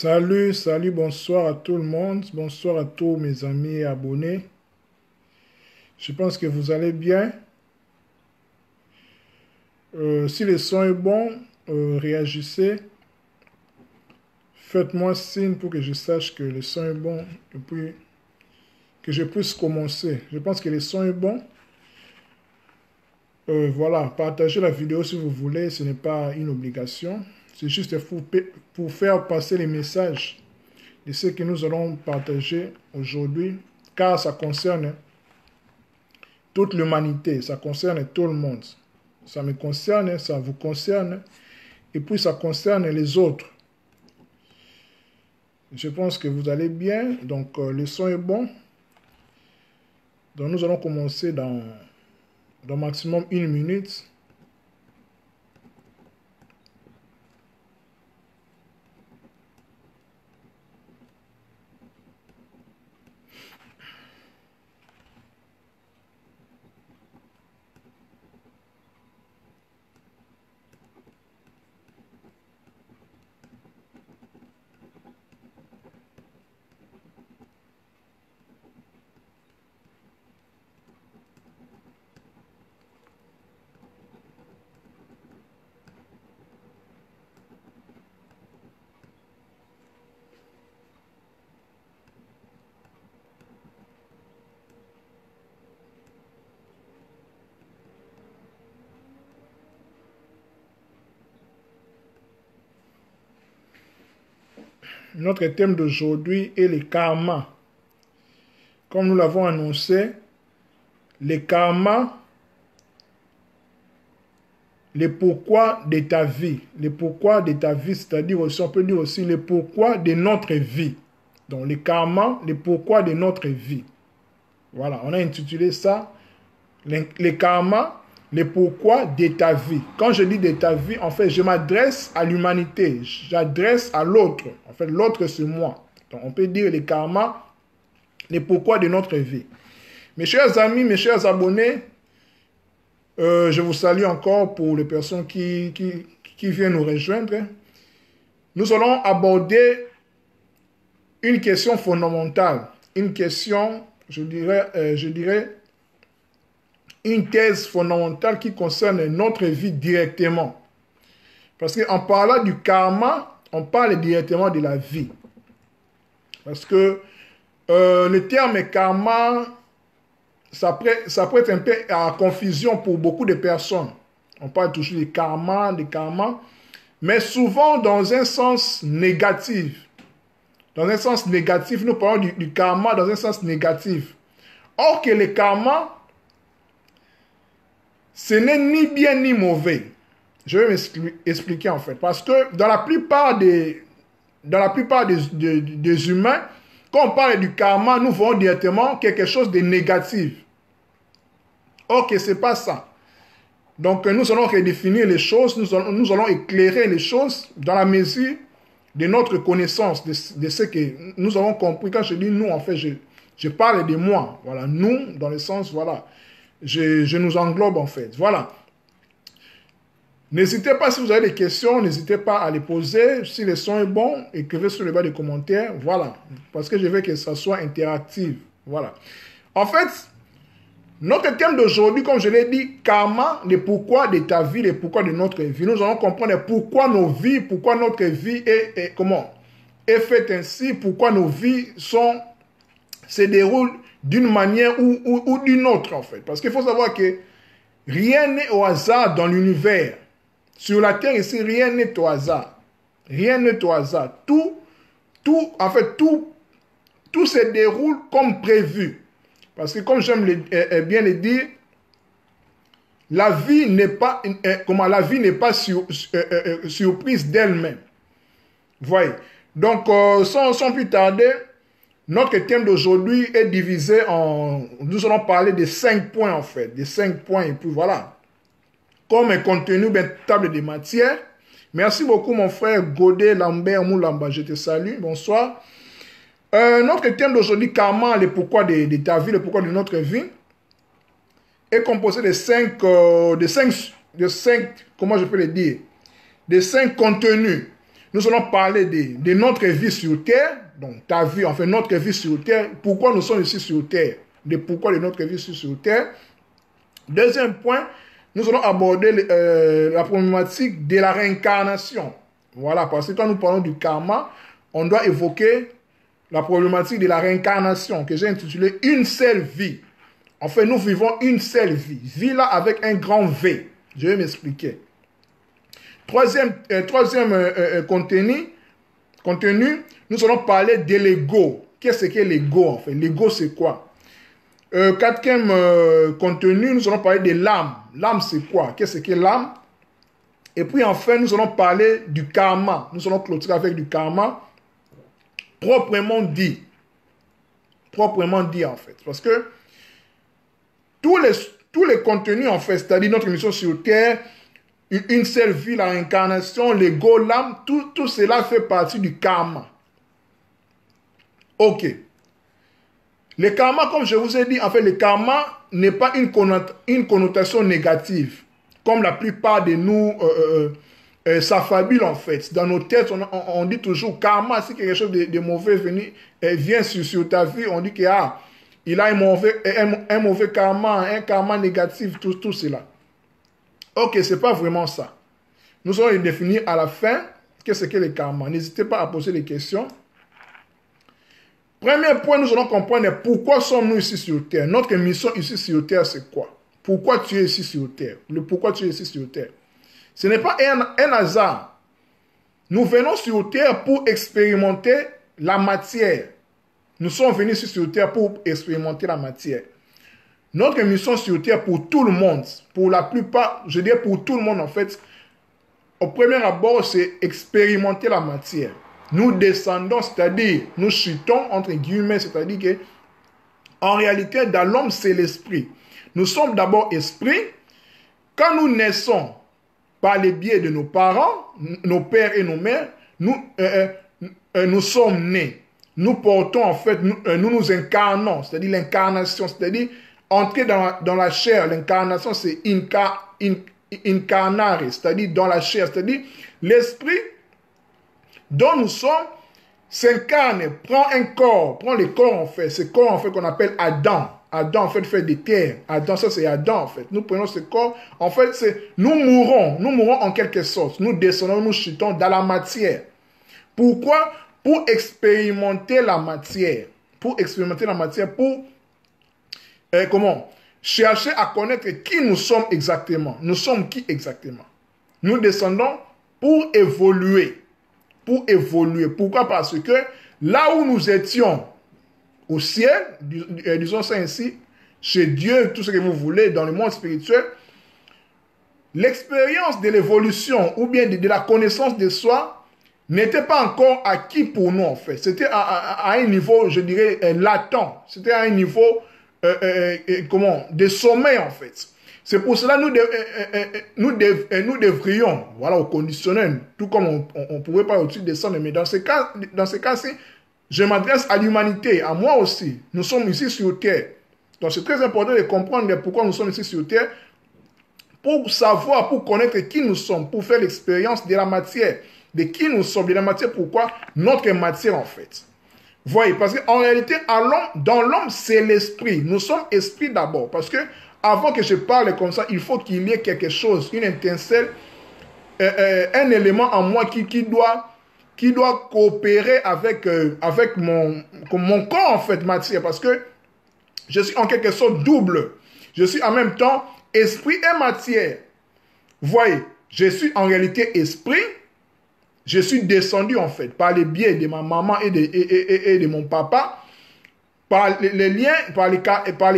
Salut, salut, bonsoir à tout le monde, bonsoir à tous mes amis et abonnés. Je pense que vous allez bien. Si le son est bon, réagissez. Faites-moi signe pour que je sache que le son est bon et puis que je puisse commencer. Je pense que le son est bon. Voilà, partagez la vidéo si vous voulez, ce n'est pas une obligation. C'est juste pour faire passer les messages de ce que nous allons partager aujourd'hui, car ça concerne toute l'humanité, ça concerne tout le monde. Ça me concerne, ça vous concerne, et puis ça concerne les autres. Je pense que vous allez bien, donc le son est bon. Donc nous allons commencer dans maximum 1 minute. Notre thème d'aujourd'hui est le karma. Comme nous l'avons annoncé, le karma, le pourquoi de ta vie. Le pourquoi de ta vie, c'est-à-dire aussi, on peut dire aussi le pourquoi de notre vie. Donc le karma, le pourquoi de notre vie. Voilà, on a intitulé ça, le karma, le pourquoi de ta vie. Quand je dis de ta vie, en fait, je m'adresse à l'humanité, j'adresse à l'autre. En fait, l'autre, c'est moi. Donc, on peut dire le karma, le pourquoi de notre vie. Mes chers amis, mes chers abonnés, je vous salue encore pour les personnes qui viennent nous rejoindre. Nous allons aborder une question fondamentale, une question, je dirais, une thèse fondamentale qui concerne notre vie directement. Parce qu'en parlant du karma, on parle directement de la vie. Parce que le terme karma, ça prête un peu à confusion pour beaucoup de personnes. On parle toujours de karma, mais souvent dans un sens négatif. Dans un sens négatif, nous parlons du karma dans un sens négatif. Or que le karma, ce n'est ni bien ni mauvais. Je vais m'expliquer en fait. Parce que dans la plupart des humains, quand on parle du karma, nous voyons directement quelque chose de négatif. Or que ce n'est pas ça. Donc nous allons redéfinir les choses, nous allons éclairer les choses dans la mesure de notre connaissance, de ce que nous avons compris. Quand je dis nous, en fait, je parle de moi. Voilà, nous, dans le sens, voilà. Je nous englobe en fait. Voilà. N'hésitez pas, si vous avez des questions, n'hésitez pas à les poser. Si le son est bon, écrivez sur le bas des commentaires. Voilà. Parce que je veux que ça soit interactif. Voilà. En fait, notre thème d'aujourd'hui, comme je l'ai dit, karma, le pourquoi de ta vie, le pourquoi de notre vie. Nous allons comprendre pourquoi nos vies, pourquoi notre vie est faite ainsi, pourquoi nos vies se déroulent d'une manière ou d'une autre, en fait. Parce qu'il faut savoir que rien n'est au hasard dans l'univers. Sur la terre ici, rien n'est au hasard. Rien n'est au hasard. Tout se déroule comme prévu. Parce que comme j'aime bien le dire, la vie n'est pas, surprise d'elle-même. Vous voyez. Donc, sans plus tarder, notre thème d'aujourd'hui est divisé en... Nous allons parler de 5 points en fait. De 5 points et puis voilà. Comme un contenu, table de matière. Merci beaucoup mon frère Godet Lambert Moulamba. Je te salue. Bonsoir. Notre thème d'aujourd'hui, karma, le pourquoi de ta vie, le pourquoi de notre vie, est composé de 5, comment je peux le dire, de 5 contenus. Nous allons parler de notre vie sur terre. Donc, ta vie, enfin, notre vie sur terre. Pourquoi nous sommes ici sur terre? De pourquoi de notre vie ici sur terre. Deuxième point, nous allons aborder la problématique de la réincarnation. Voilà, parce que quand nous parlons du karma, on doit évoquer la problématique de la réincarnation que j'ai intitulée Une seule vie. En fait, nous vivons une seule vie. Vie là avec un grand V. Je vais m'expliquer. Troisième contenu, nous allons parler de l'ego. Qu'est-ce que l'ego en fait? L'ego c'est quoi? Quatrième contenu, nous allons parler de l'âme. L'âme c'est quoi? Qu'est-ce que l'âme? Et puis enfin, nous allons parler du karma. Nous allons clôturer avec du karma. Proprement dit. Proprement dit en fait. Parce que tous les contenus en fait, c'est-à-dire notre mission sur Terre, une seule vie, la réincarnation, l'ego, l'âme, tout cela fait partie du karma. Ok. Le karma, comme je vous ai dit, en fait, le karma n'est pas une connotation négative. Comme la plupart de nous s'affabulent en fait. Dans nos têtes, on dit toujours karma, si quelque chose de mauvais vient sur ta vie, on dit qu'il il a un mauvais karma, un karma négatif, tout cela. Ok, ce n'est pas vraiment ça. Nous allons le définir à la fin. Qu'est-ce que le karma? N'hésitez pas à poser des questions. Premier point, nous allons comprendre pourquoi sommes-nous ici sur Terre. Notre mission ici sur Terre, c'est quoi? Pourquoi tu es ici sur Terre? Le pourquoi tu es ici sur Terre. Ce n'est pas un hasard. Nous venons sur Terre pour expérimenter la matière. Nous sommes venus ici sur Terre pour expérimenter la matière. Notre mission sur Terre pour tout le monde, pour la plupart, je dirais pour tout le monde en fait, au premier abord, c'est expérimenter la matière. Nous descendons, c'est-à-dire nous chutons, entre guillemets, c'est-à-dire que en réalité, dans l'homme, c'est l'esprit. Nous sommes d'abord esprit. Quand nous naissons par le biais de nos parents, nos pères et nos mères, nous sommes nés. Nous portons, en fait, nous incarnons, c'est-à-dire l'incarnation, c'est-à-dire entrer dans la chair. L'incarnation, c'est incarnare, c'est-à-dire dans la chair, c'est-à-dire l'esprit dont nous sommes s'incarne, prend un corps, prend le corps en fait, ce corps en fait qu'on appelle Adam. Adam en fait de terre. Adam, ça c'est Adam en fait. Nous prenons ce corps, en fait nous mourons en quelque sorte. Nous descendons, nous chutons dans la matière. Pourquoi? Pour expérimenter la matière. Pour expérimenter la matière, pour chercher à connaître qui nous sommes exactement. Nous sommes qui exactement? Nous descendons pour évoluer. Pour évoluer. Pourquoi? Parce que là où nous étions au ciel, disons ça ainsi, chez Dieu, tout ce que vous voulez, dans le monde spirituel, l'expérience de l'évolution ou bien de la connaissance de soi n'était pas encore acquis pour nous en fait. C'était à un niveau, je dirais, latent. C'était à un niveau, de sommet en fait. C'est pour cela que nous devrions, voilà, au conditionnel, tout comme on ne pouvait pas au-dessus descendre, mais dans ce cas-ci, je m'adresse à l'humanité, à moi aussi. Nous sommes ici sur Terre. Donc c'est très important de comprendre pourquoi nous sommes ici sur Terre, pour savoir, pour connaître qui nous sommes, pour faire l'expérience de la matière, de qui nous sommes, de la matière, pourquoi notre matière en fait. Voyez, parce qu'en réalité, dans l'homme, c'est l'esprit. Nous sommes esprit d'abord, parce que avant que je parle comme ça, il faut qu'il y ait quelque chose, une étincelle, un élément en moi qui doit coopérer avec mon corps, en fait, matière. Parce que je suis en quelque sorte double. Je suis en même temps esprit et matière. Voyez, je suis en réalité esprit. Je suis descendu, en fait, par le biais de ma maman et de mon papa, par les liens, par les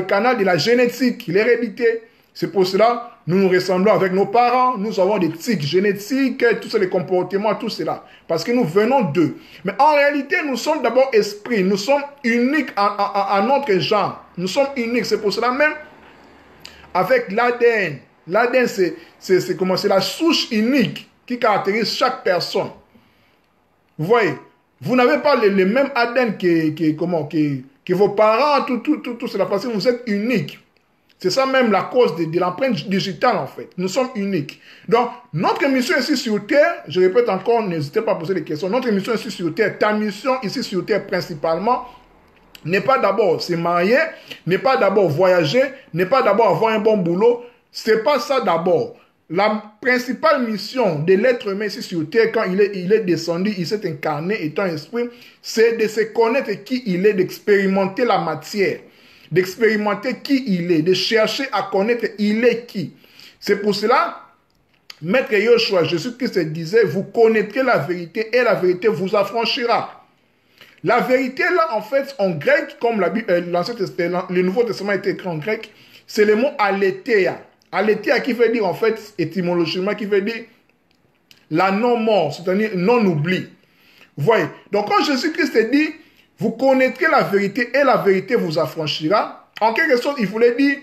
canaux de la génétique, l'hérédité. C'est pour cela nous nous ressemblons avec nos parents, nous avons des tics génétiques, tous les comportements, tout cela. Parce que nous venons d'eux. Mais en réalité, nous sommes d'abord esprits, nous sommes uniques à notre genre. Nous sommes uniques, c'est pour cela même, avec l'ADN. L'ADN, c'est la souche unique qui caractérise chaque personne. Vous voyez, vous n'avez pas le même ADN que vos parents, tout cela, parce que vous êtes unique. C'est ça même la cause de l'empreinte digitale, en fait. Nous sommes uniques. Donc, notre mission ici sur Terre, je répète encore, n'hésitez pas à poser des questions. Notre mission ici sur Terre, ta mission ici sur Terre principalement, n'est pas d'abord se marier, n'est pas d'abord voyager, n'est pas d'abord avoir un bon boulot. C'est pas ça d'abord. La principale mission de l'être humain ici sur Terre, quand il est descendu, il s'est incarné étant esprit, c'est de se connaître qui il est, d'expérimenter la matière, d'expérimenter qui il est, de chercher à connaître il est qui. C'est pour cela, Maître Yoshua, Jésus-Christ disait, vous connaîtrez la vérité et la vérité vous affranchira. La vérité là, en fait, en grec, comme l'Ancien Testament, le Nouveau Testament a été écrit en grec, c'est le mot aletheia. Aletheia qui veut dire, en fait, étymologiquement, qui veut dire la non-mort, c'est-à-dire non-oubli. Vous voyez? Donc, quand Jésus-Christ dit, vous connaîtrez la vérité et la vérité vous affranchira, en quelque sorte, il voulait dire,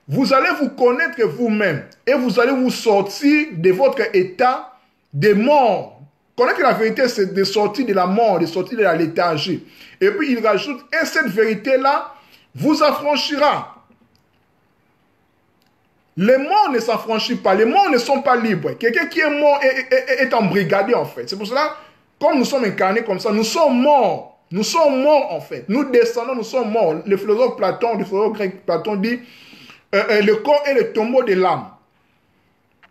vous allez vous connaître vous-même et vous allez vous sortir de votre état de mort. Connaître la vérité, c'est de sortir de la mort, de sortir de la léthargie. Et puis, il rajoute, et cette vérité-là vous affranchira. Les morts ne s'affranchissent pas, les morts ne sont pas libres. Quelqu'un qui est mort est embrigadé en fait. C'est pour cela, comme nous sommes incarnés comme ça, nous sommes morts. Nous sommes morts en fait. Nous descendons, nous sommes morts. Le philosophe grec Platon dit, le corps est le tombeau de l'âme.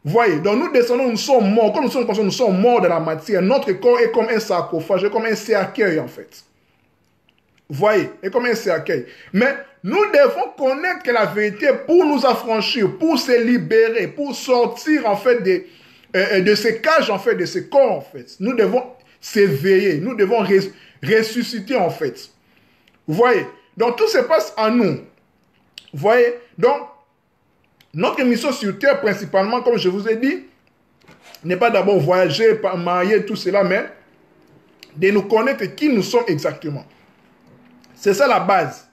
Vous voyez, donc nous descendons, nous sommes morts. Quand nous sommes conscients, nous sommes morts dans la matière. Notre corps est comme un sarcophage, comme un cercueil en fait. Vous voyez, est comme un cercueil. Mais nous devons connaître la vérité pour nous affranchir, pour se libérer, pour sortir en fait de ces cages, en fait, de ces corps en fait. Nous devons s'éveiller, nous devons ressusciter en fait. Vous voyez, donc tout se passe en nous. Vous voyez, donc notre mission sur Terre principalement, comme je vous ai dit, n'est pas d'abord voyager, marier, tout cela, mais de nous connaître qui nous sommes exactement. C'est ça la base.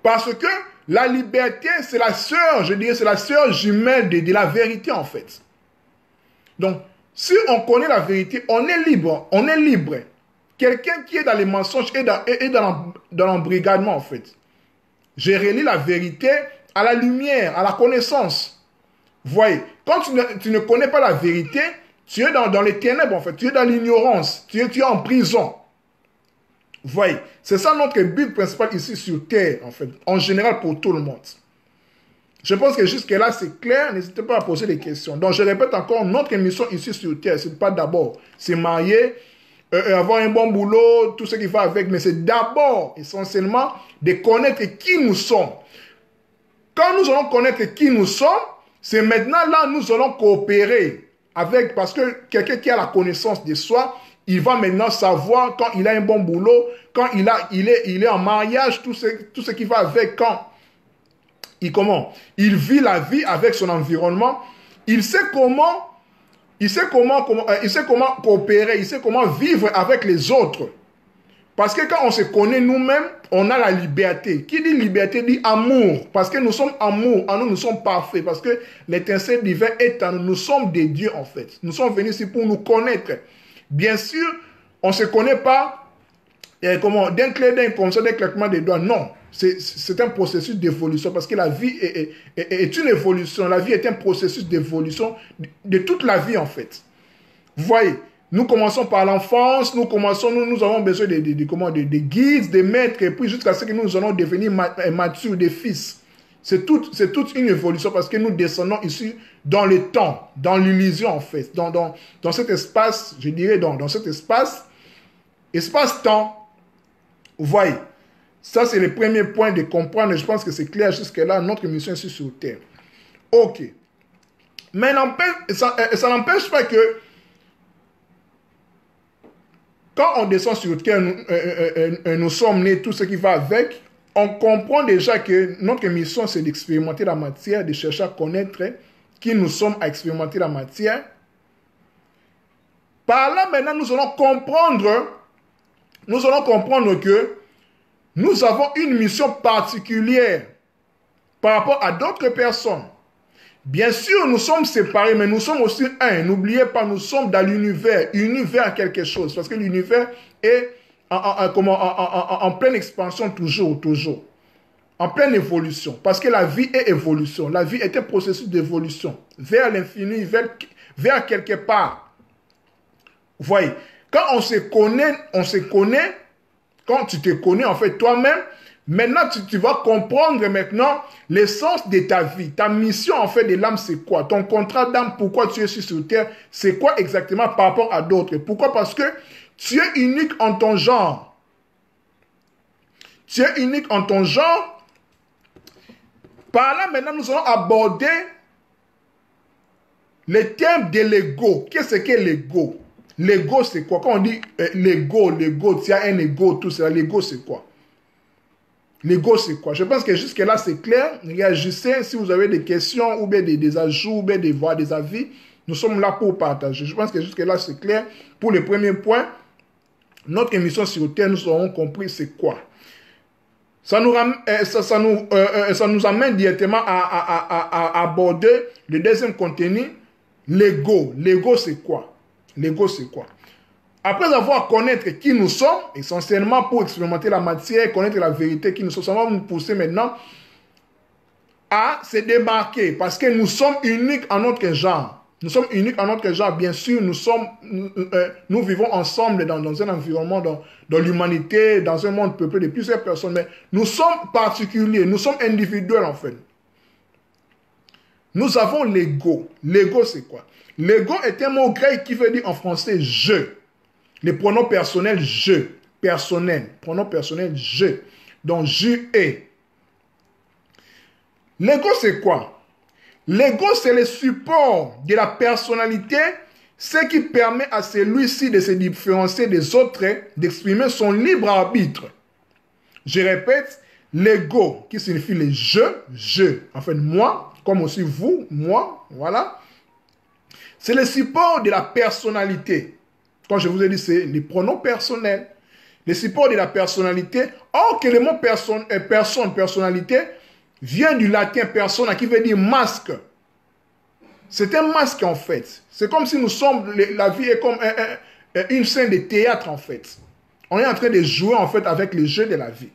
Parce que la liberté, c'est la sœur, je dirais, c'est la sœur jumelle de la vérité en fait. Donc, si on connaît la vérité, on est libre, on est libre. Quelqu'un qui est dans les mensonges est dans l'embrigadement en fait. Je relie la vérité à la lumière, à la connaissance. Vous voyez, quand tu ne connais pas la vérité, tu es dans les ténèbres en fait, tu es dans l'ignorance, tu es en prison. Vous voyez, c'est ça notre but principal ici sur Terre, en fait, en général pour tout le monde. Je pense que jusque-là, c'est clair, n'hésitez pas à poser des questions. Donc, je répète encore, notre mission ici sur Terre, c'est pas d'abord se marier, avoir un bon boulot, tout ce qui va avec, mais c'est d'abord, essentiellement, de connaître qui nous sommes. Quand nous allons connaître qui nous sommes, c'est maintenant là, nous allons coopérer avec, parce que quelqu'un qui a la connaissance de soi, il va maintenant savoir quand il a un bon boulot, quand il est en mariage, tout ce qui va avec, quand il vit la vie avec son environnement, il sait comment coopérer, il sait comment vivre avec les autres. Parce que quand on se connaît nous-mêmes, on a la liberté. Qui dit liberté dit amour. Parce que nous sommes amour, en nous, nous sommes parfaits. Parce que l'étincelle divine est en nous. Nous sommes des dieux en fait. Nous sommes venus ici pour nous connaître. Bien sûr, on ne se connaît pas d'un clé d'œil comme ça, d'un claquement des doigts. Non, c'est un processus d'évolution parce que la vie est une évolution. La vie est un processus d'évolution de toute la vie en fait. Vous voyez, nous commençons par l'enfance, nous avons besoin de guides, de maîtres, et puis jusqu'à ce que nous allons devenir matures, des fils. C'est toute une évolution parce que nous descendons ici dans le temps, dans l'illusion en fait, dans cet espace, je dirais, dans cet espace-temps. Vous voyez, ça c'est le premier point de comprendre, et je pense que c'est clair jusque-là, notre mission ici sur Terre. Ok. Mais ça n'empêche pas que quand on descend sur Terre, nous sommes nés, tout ce qui va avec, on comprend déjà que notre mission, c'est d'expérimenter la matière, de chercher à connaître qui nous sommes, à expérimenter la matière. Par là, maintenant, nous allons comprendre que nous avons une mission particulière par rapport à d'autres personnes. Bien sûr, nous sommes séparés, mais nous sommes aussi un. N'oubliez pas, nous sommes dans l'univers, univers quelque chose, parce que l'univers est en pleine expansion toujours. en pleine évolution. Parce que la vie est évolution. La vie est un processus d'évolution. Vers l'infini, vers quelque part. Vous voyez, quand on se connaît, quand tu te connais en fait toi-même, maintenant tu vas comprendre maintenant l'essence de ta vie. Ta mission en fait de l'âme, c'est quoi? Ton contrat d'âme, pourquoi tu es sur terre, c'est quoi exactement par rapport à d'autres? Pourquoi? Parce que tu es unique en ton genre. Tu es unique en ton genre. Par là, maintenant, nous allons aborder le thème de l'ego. Qu'est-ce que l'ego? L'ego, c'est quoi? Quand on dit l'ego, tu as un ego, tout ça, l'ego, c'est quoi? L'ego, c'est quoi? Je pense que jusque-là, c'est clair. Réagissez si vous avez des questions ou bien des ajouts ou bien des voix, des avis. Nous sommes là pour partager. Je pense que jusque-là, c'est clair. Pour le premier point, notre émission sur Terre, nous aurons compris c'est quoi. Ça nous amène directement à aborder le deuxième contenu, l'ego. L'ego, c'est quoi? L'ego, c'est quoi? Après avoir connaître qui nous sommes, essentiellement pour expérimenter la matière, connaître la vérité qui nous sommes, ça va nous pousser maintenant à se démarquer parce que nous sommes uniques en notre genre. Nous sommes uniques en notre genre. Bien sûr, nous vivons ensemble dans un environnement, dans l'humanité, dans un monde peuplé de plusieurs personnes. Mais nous sommes particuliers, nous sommes individuels en fait. Nous avons l'ego. L'ego, c'est quoi? L'ego est un mot grec qui veut dire en français « je ». Les pronoms personnels « je ». Personnel. Pronom personnel « je ». Donc, « je est ». L'ego, c'est quoi? L'ego, c'est le support de la personnalité, ce qui permet à celui-ci de se différencier des autres, d'exprimer son libre arbitre. Je répète, l'ego, qui signifie le je, en fait moi, comme aussi vous, moi, voilà. C'est le support de la personnalité. Quand je vous ai dit, c'est les pronoms personnels. Le support de la personnalité, or que le mot personnalité, vient du latin persona qui veut dire masque. C'est un masque en fait. C'est comme si nous sommes, la vie est comme une scène de théâtre en fait. On est en train de jouer en fait avec les jeux de la vie.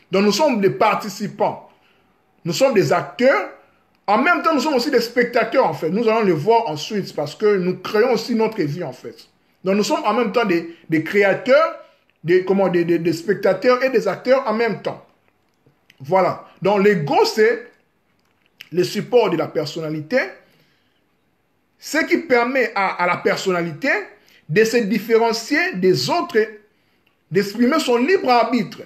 Donc nous sommes des participants. Nous sommes des acteurs. En même temps, nous sommes aussi des spectateurs en fait. Nous allons le voir ensuite parce que nous créons aussi notre vie en fait. Donc nous sommes en même temps des créateurs, des spectateurs et des acteurs en même temps. Voilà. Donc, l'ego, c'est le support de la personnalité, ce qui permet à la personnalité de se différencier des autres, d'exprimer son libre arbitre.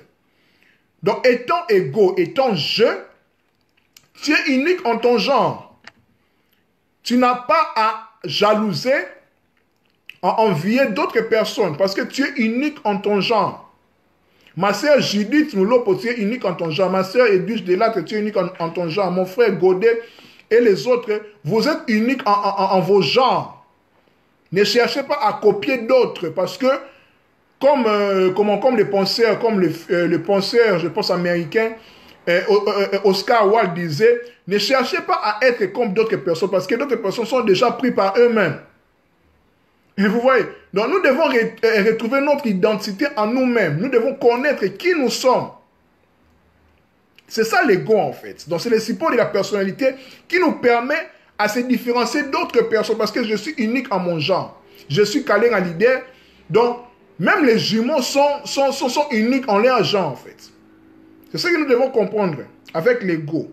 Donc, étant ego, étant je, tu es unique en ton genre. Tu n'as pas à jalouser, à envier d'autres personnes parce que tu es unique en ton genre. Ma sœur Judith Moulopo, tu es unique en ton genre. Ma sœur Edwige Delattre, tu es unique en ton genre. Mon frère Godet et les autres, vous êtes uniques en vos genres. Ne cherchez pas à copier d'autres parce que, comme les penseurs, comme le penseur, je pense américain, Oscar Wilde disait, ne cherchez pas à être comme d'autres personnes parce que d'autres personnes sont déjà pris par eux-mêmes. Et vous voyez, donc nous devons retrouver notre identité en nous-mêmes. Nous devons connaître qui nous sommes. C'est ça l'ego en fait. Donc c'est le support de la personnalité qui nous permet à se différencier d'autres personnes parce que je suis unique en mon genre. Je suis calé en leader. Donc même les jumeaux sont uniques en leur genre en fait. C'est ce que nous devons comprendre avec l'ego.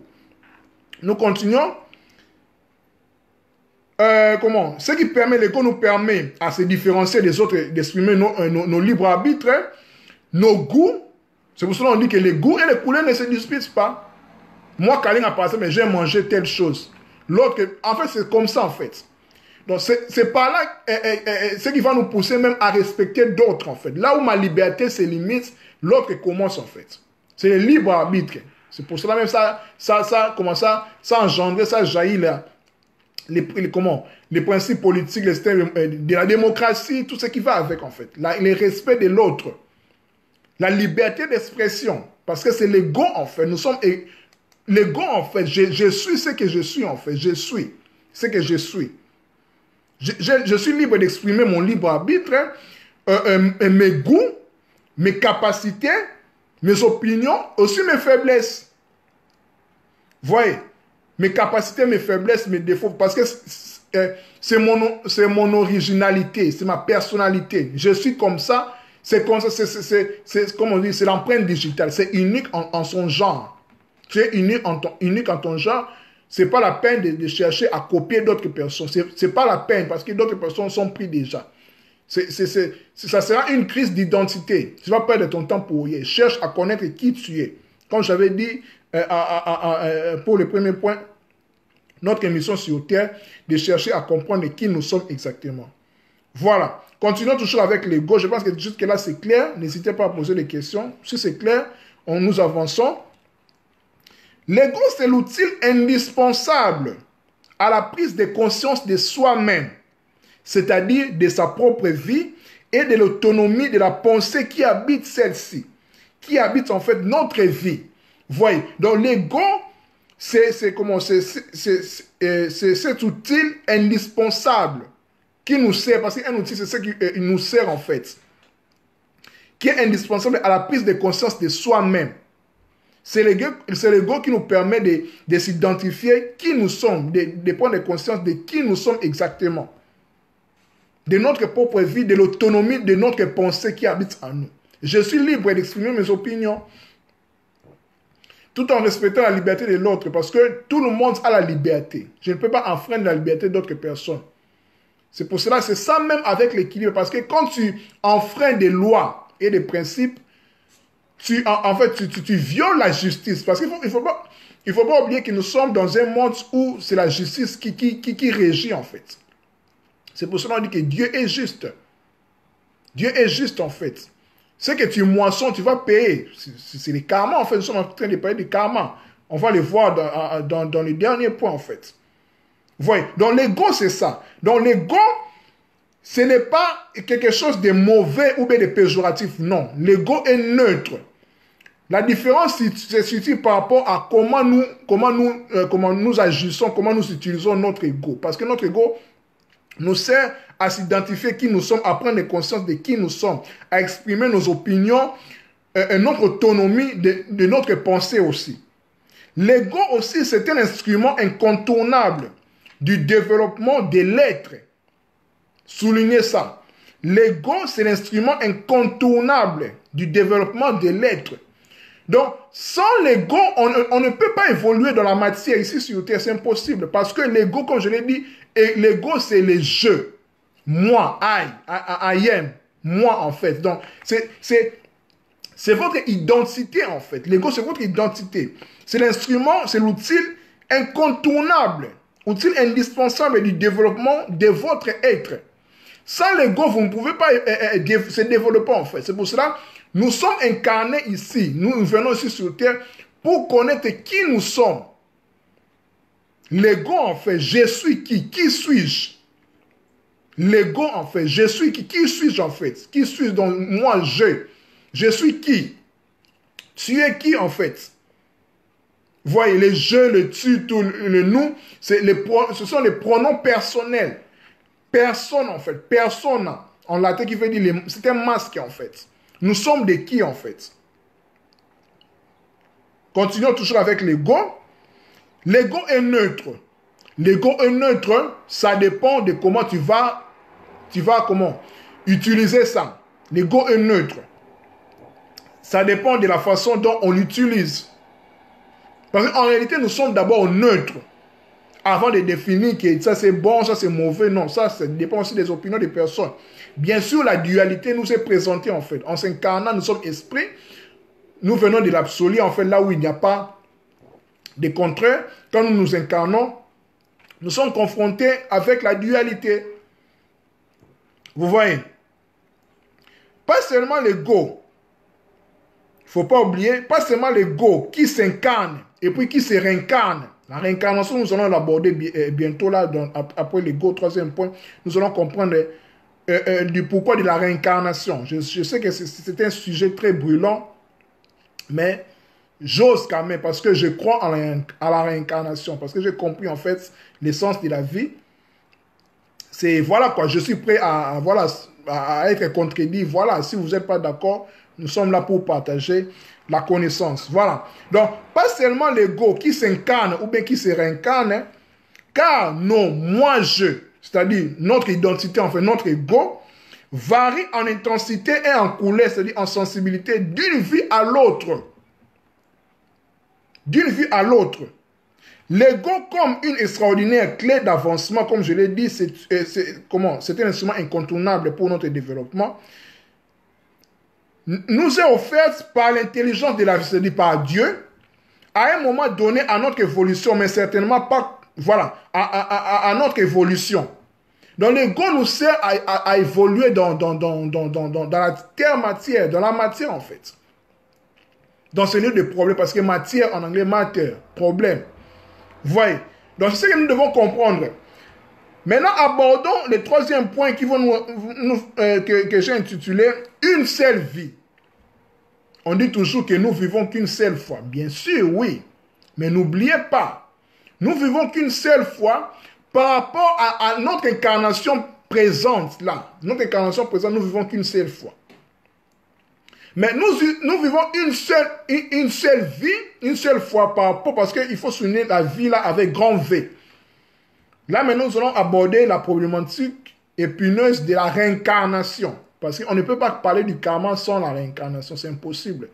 Nous continuons. Ce qui permet, l'ego nous permet à se différencier des autres, d'exprimer nos libres arbitres, nos goûts. C'est pour cela qu'on dit que les goûts et les couleurs ne se disputent pas. Moi, Kaline a passé, mais j'ai mangé telle chose. L'autre, en fait, c'est comme ça, en fait. Donc, c'est par là, ce qui va nous pousser même à respecter d'autres, en fait. Là où ma liberté se limite, l'autre commence, en fait. C'est le libre arbitre. C'est pour cela même ça commence à engendrer, ça jaillit là. Les principes politiques, les systèmes de la démocratie, tout ce qui va avec en fait. Le respect de l'autre. La liberté d'expression. Parce que c'est l'ego en fait. Nous sommes... L'ego en fait, je suis ce que je suis en fait. Je suis ce que je suis. Je suis libre d'exprimer mon libre arbitre, mes goûts, mes capacités, mes opinions, aussi mes faiblesses. Voyez, mes capacités, mes faiblesses, mes défauts, parce que c'est mon originalité, c'est ma personnalité. Je suis comme ça, c'est comme ça, comme on dit, c'est l'empreinte digitale, c'est unique en son genre. Tu es unique en ton genre, c'est pas la peine de chercher à copier d'autres personnes. C'est pas la peine parce que d'autres personnes sont prises déjà. Ça sera une crise d'identité. Tu vas perdre ton temps pour rien. Cherche à connaître qui tu es. Comme j'avais dit pour le premier point, notre émission sur Terre, de chercher à comprendre qui nous sommes exactement. Voilà. Continuons toujours avec l'ego. Je pense que jusque-là, c'est clair. N'hésitez pas à poser des questions. Si c'est clair, nous avançons. L'ego, c'est l'outil indispensable à la prise de conscience de soi-même, c'est-à-dire de sa propre vie et de l'autonomie de la pensée qui habite celle-ci, qui habite en fait notre vie. Voyez, donc l'ego, c'est cet outil indispensable qui nous sert, parce qu'un outil, c'est ce qui nous sert en fait, qui est indispensable à la prise de conscience de soi-même. C'est l'ego qui nous permet de s'identifier qui nous sommes, de prendre conscience de qui nous sommes exactement. De notre propre vie, de l'autonomie de notre pensée qui habite en nous. Je suis libre d'exprimer mes opinions, tout en respectant la liberté de l'autre, parce que tout le monde a la liberté. Je ne peux pas enfreindre la liberté d'autres personnes. C'est pour cela, c'est ça même avec l'équilibre, parce que quand tu enfreins des lois et des principes, tu violes la justice. Parce qu'il ne faut pas oublier que nous sommes dans un monde où c'est la justice qui régit en fait. C'est pour cela qu'on dit que Dieu est juste. Dieu est juste en fait. Ce que tu moissons, tu vas payer. C'est les karmas en fait. Nous sommes en train de payer des karmas. On va les voir dans le dernier point en fait. Vous voyez. Donc l'ego c'est ça. Donc l'ego, ce n'est pas quelque chose de mauvais ou bien de péjoratif. Non. L'ego est neutre. La différence se situe par rapport à comment nous agissons, comment nous utilisons notre ego. Parce que notre ego nous sert à s'identifier qui nous sommes, à prendre conscience de qui nous sommes, à exprimer nos opinions, notre autonomie de notre pensée aussi. L'ego aussi, c'est un instrument incontournable du développement de l'être. Soulignez ça. L'ego, c'est l'instrument incontournable du développement de l'être. Donc, sans l'ego, on ne peut pas évoluer dans la matière ici sur Terre, c'est impossible. Parce que l'ego, comme je l'ai dit, l'ego, c'est le jeu. Moi, I am. Moi, en fait. Donc, c'est votre identité, en fait. L'ego, c'est votre identité. C'est l'instrument, c'est l'outil incontournable, outil indispensable du développement de votre être. Sans l'ego, vous ne pouvez pas se développer, en fait. C'est pour cela nous sommes incarnés ici. Nous venons ici sur Terre pour connaître qui nous sommes. L'ego, en fait, je suis qui? Qui suis-je? L'ego, en fait, je suis qui? Qui suis-je, en fait? Qui suis-je? Donc, moi, je suis qui? Tu es qui, en fait? Vous voyez, le je, le tu, tout, le nous, ce sont les pronoms personnels. Personne, en fait. Personne, en latin, qui veut dire, c'est un masque, en fait. Nous sommes des qui, en fait? Continuons toujours avec l'ego. L'ego est neutre. L'ego est neutre, ça dépend de comment tu vas comment utiliser ça. L'ego est neutre. Ça dépend de la façon dont on l'utilise. Parce qu'en réalité, nous sommes d'abord neutres. Avant de définir que ça c'est bon, ça c'est mauvais, non, ça dépend aussi des opinions des personnes. Bien sûr, la dualité nous est présentée en fait. En s'incarnant, nous sommes esprits. Nous venons de l'absolu, en fait, là où il n'y a pas de contraire. Quand nous nous incarnons, nous sommes confrontés avec la dualité. Vous voyez? Pas seulement l'ego. Il ne faut pas oublier, pas seulement l'ego qui s'incarne et puis qui se réincarne. La réincarnation, nous allons l'aborder bientôt là, après l'ego, troisième point. Nous allons comprendre du pourquoi de la réincarnation. Je sais que c'est un sujet très brûlant, mais j'ose quand même parce que je crois à la réincarnation, parce que j'ai compris en fait l'essence de la vie. C'est voilà quoi, je suis prêt à être contredit. Voilà, si vous n'êtes pas d'accord, Nous sommes là pour partager la connaissance. Voilà. Donc, pas seulement l'ego qui s'incarne ou bien qui se réincarne, hein, car non, moi je, c'est-à-dire notre identité, en fait, notre ego, varie en intensité et en couleur, c'est-à-dire en sensibilité d'une vie à l'autre. D'une vie à l'autre. L'ego comme une extraordinaire clé d'avancement, comme je l'ai dit, c'est un instrument incontournable pour notre développement, nous est offerte par l'intelligence de la vie, c'est-à-dire par Dieu, à un moment donné à notre évolution, mais certainement pas, voilà, à notre évolution. Donc l'ego nous sert à évoluer dans la terre matière, dans la matière en fait. Dans ce lieu de problème, parce que matière en anglais, matter, problème. Vous voyez. Donc c'est ce que nous devons comprendre. Maintenant, abordons le troisième point qui vont que j'ai intitulé « Une seule vie ». On dit toujours que nous vivons qu'une seule fois. Bien sûr, oui. Mais n'oubliez pas, nous vivons qu'une seule fois par rapport à notre incarnation présente là. Notre incarnation présente, nous vivons qu'une seule fois. Mais nous vivons une seule vie, une seule fois par rapport, parce qu'il faut souligner la vie là avec grand V. Là, maintenant, nous allons aborder la problématique épineuse de la réincarnation. Parce qu'on ne peut pas parler du karma sans la réincarnation, c'est impossible.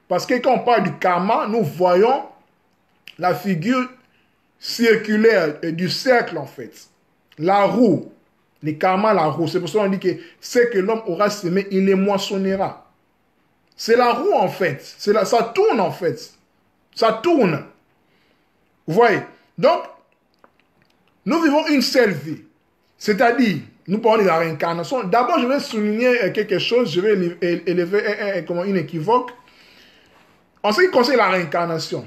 Parce que quand on parle du karma, nous voyons la figure circulaire du cercle, en fait. La roue. Le karma, la roue. C'est pour ça qu'on dit que ce que l'homme aura semé, il les moissonnera. C'est la roue, en fait. Ça tourne, en fait. Ça tourne. Vous voyez? Donc, nous vivons une seule vie. C'est-à-dire, nous parlons de la réincarnation. D'abord, je vais souligner quelque chose. Je vais élever une équivoque. En ce qui concerne la réincarnation.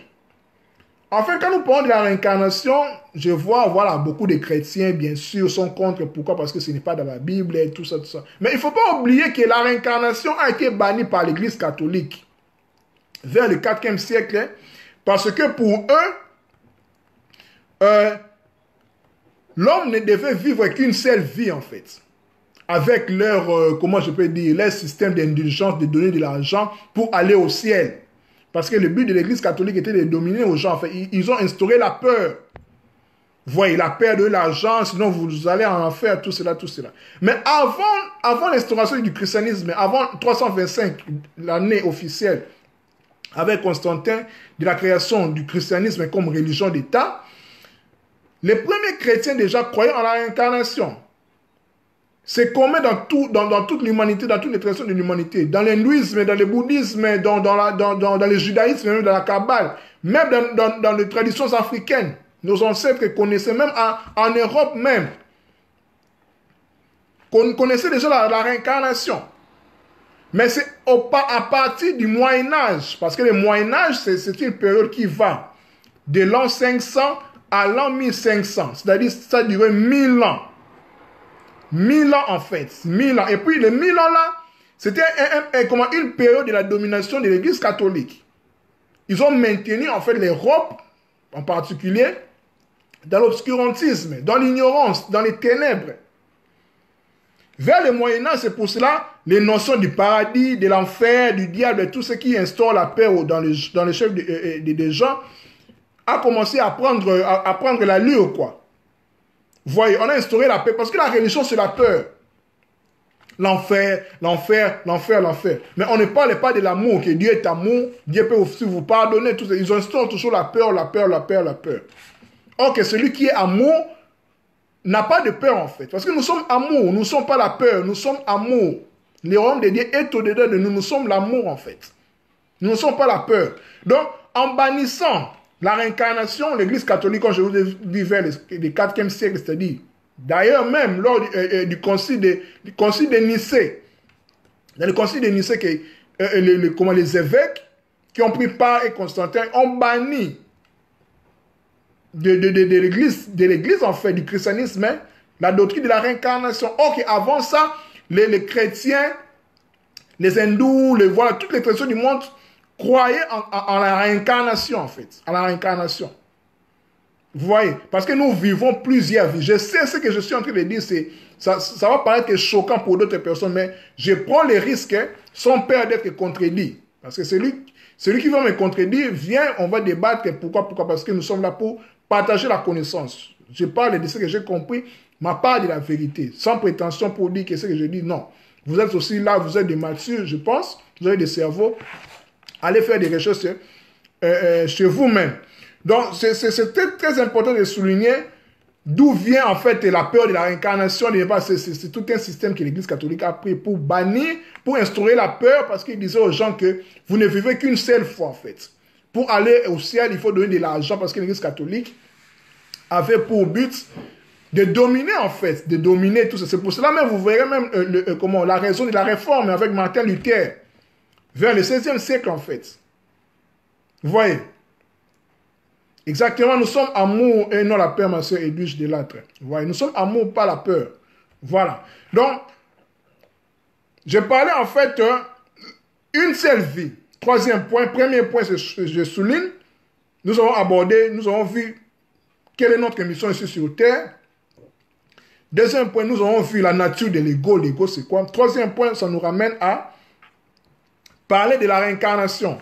En fait, quand nous parlons de la réincarnation, je vois, voilà, beaucoup de chrétiens, bien sûr, sont contre. Pourquoi? Parce que ce n'est pas dans la Bible et tout ça, tout ça. Mais il ne faut pas oublier que la réincarnation a été bannie par l'Église catholique vers le 4e siècle. Parce que pour eux, l'homme ne devait vivre qu'une seule vie, en fait. Avec leur, comment je peux dire, leur système d'indulgence, de donner de l'argent pour aller au ciel. Parce que le but de l'Église catholique était de dominer aux gens. En fait, ils ont instauré la peur. Vous voyez, la peur de l'argent, sinon vous allez en enfer, tout cela, tout cela. Mais avant l'instauration du christianisme, avant 325, l'année officielle, avec Constantin, de la création du christianisme comme religion d'État, les premiers chrétiens déjà croyaient en la réincarnation. C'est commun dans toute l'humanité, dans toutes les traditions de l'humanité, dans l'hindouisme, dans le bouddhisme, dans le judaïsme, même dans la Kabbale, même dans les traditions africaines. Nos ancêtres connaissaient, même en Europe même, qu'on connaissait déjà la réincarnation. Mais c'est à partir du Moyen-Âge, parce que le Moyen-Âge, c'est une période qui va de l'an 500 à l'an 1500, c'est-à-dire ça durait 1000 ans. 1000 ans en fait, 1000 ans. Et puis les 1000 ans là, c'était une période de la domination de l'Église catholique. Ils ont maintenu en fait l'Europe, en particulier, dans l'obscurantisme, dans l'ignorance, dans les ténèbres. Vers le Moyen-Âge, c'est pour cela, les notions du paradis, de l'enfer, du diable, tout ce qui instaure la peur dans les chefs des gens, a commencé à prendre l'allure, quoi. Vous voyez, on a instauré la paix, parce que la religion, c'est la peur. L'enfer, l'enfer, l'enfer, l'enfer. Mais on ne parle pas de l'amour, que Dieu est amour, Dieu peut aussi vous pardonner, tout ça. Ils instaurent toujours la peur, la peur, la peur, la peur. Or que celui qui est amour n'a pas de peur, en fait. Parce que nous sommes amour, nous ne sommes pas la peur, nous sommes amour. Le royaume de Dieu est au-dedans de nous, nous sommes l'amour, en fait. Nous ne sommes pas la peur. Donc, en bannissant la réincarnation, l'Église catholique, quand je vous ai dit vers le 4e siècle, c'est-à-dire, d'ailleurs même lors du concile de Nicée, dans le concile de Nicée, les évêques qui ont pris part et Constantin ont banni de l'Église, en fait, du christianisme, hein, la doctrine de la réincarnation. Or, avant ça, les chrétiens, les hindous, voilà, toutes les traditions du monde croyaient en la réincarnation, en fait, à la réincarnation. Vous voyez? Parce que nous vivons plusieurs vies. Je sais ce que je suis en train de dire, ça va paraître choquant pour d'autres personnes, mais je prends les risques hein, sans peur d'être contredit. Parce que celui qui va me contredire, viens, on va débattre. Pourquoi? Parce que nous sommes là pour partager la connaissance. Je parle de ce que j'ai compris, ma part de la vérité, sans prétention pour dire que ce que je dis, non. Vous êtes aussi là, vous êtes des matures, je pense, vous avez des cerveaux. Allez faire des recherches chez vous-même. Donc, c'est très important de souligner d'où vient en fait la peur de la réincarnation. C'est tout un système que l'Église catholique a pris pour bannir, pour instaurer la peur, parce qu'il disait aux gens que vous ne vivez qu'une seule fois en fait. Pour aller au ciel, il faut donner de l'argent, parce que l'Église catholique avait pour but de dominer en fait, de dominer tout ça. C'est pour cela même, vous verrez même la raison de la réforme avec Martin Luther, vers le 16e siècle en fait. Vous voyez? Exactement, nous sommes amour et non la peur, ma soeur Edwige Delattre. Vous voyez, nous sommes amour, pas la peur. Voilà. Donc, je parlais en fait une seule vie. Troisième point, premier point, je souligne, nous avons abordé, nous avons vu quelle est notre mission ici sur Terre. Deuxième point, nous avons vu la nature de l'ego. L'ego, c'est quoi? Troisième point, ça nous ramène à parler de la réincarnation.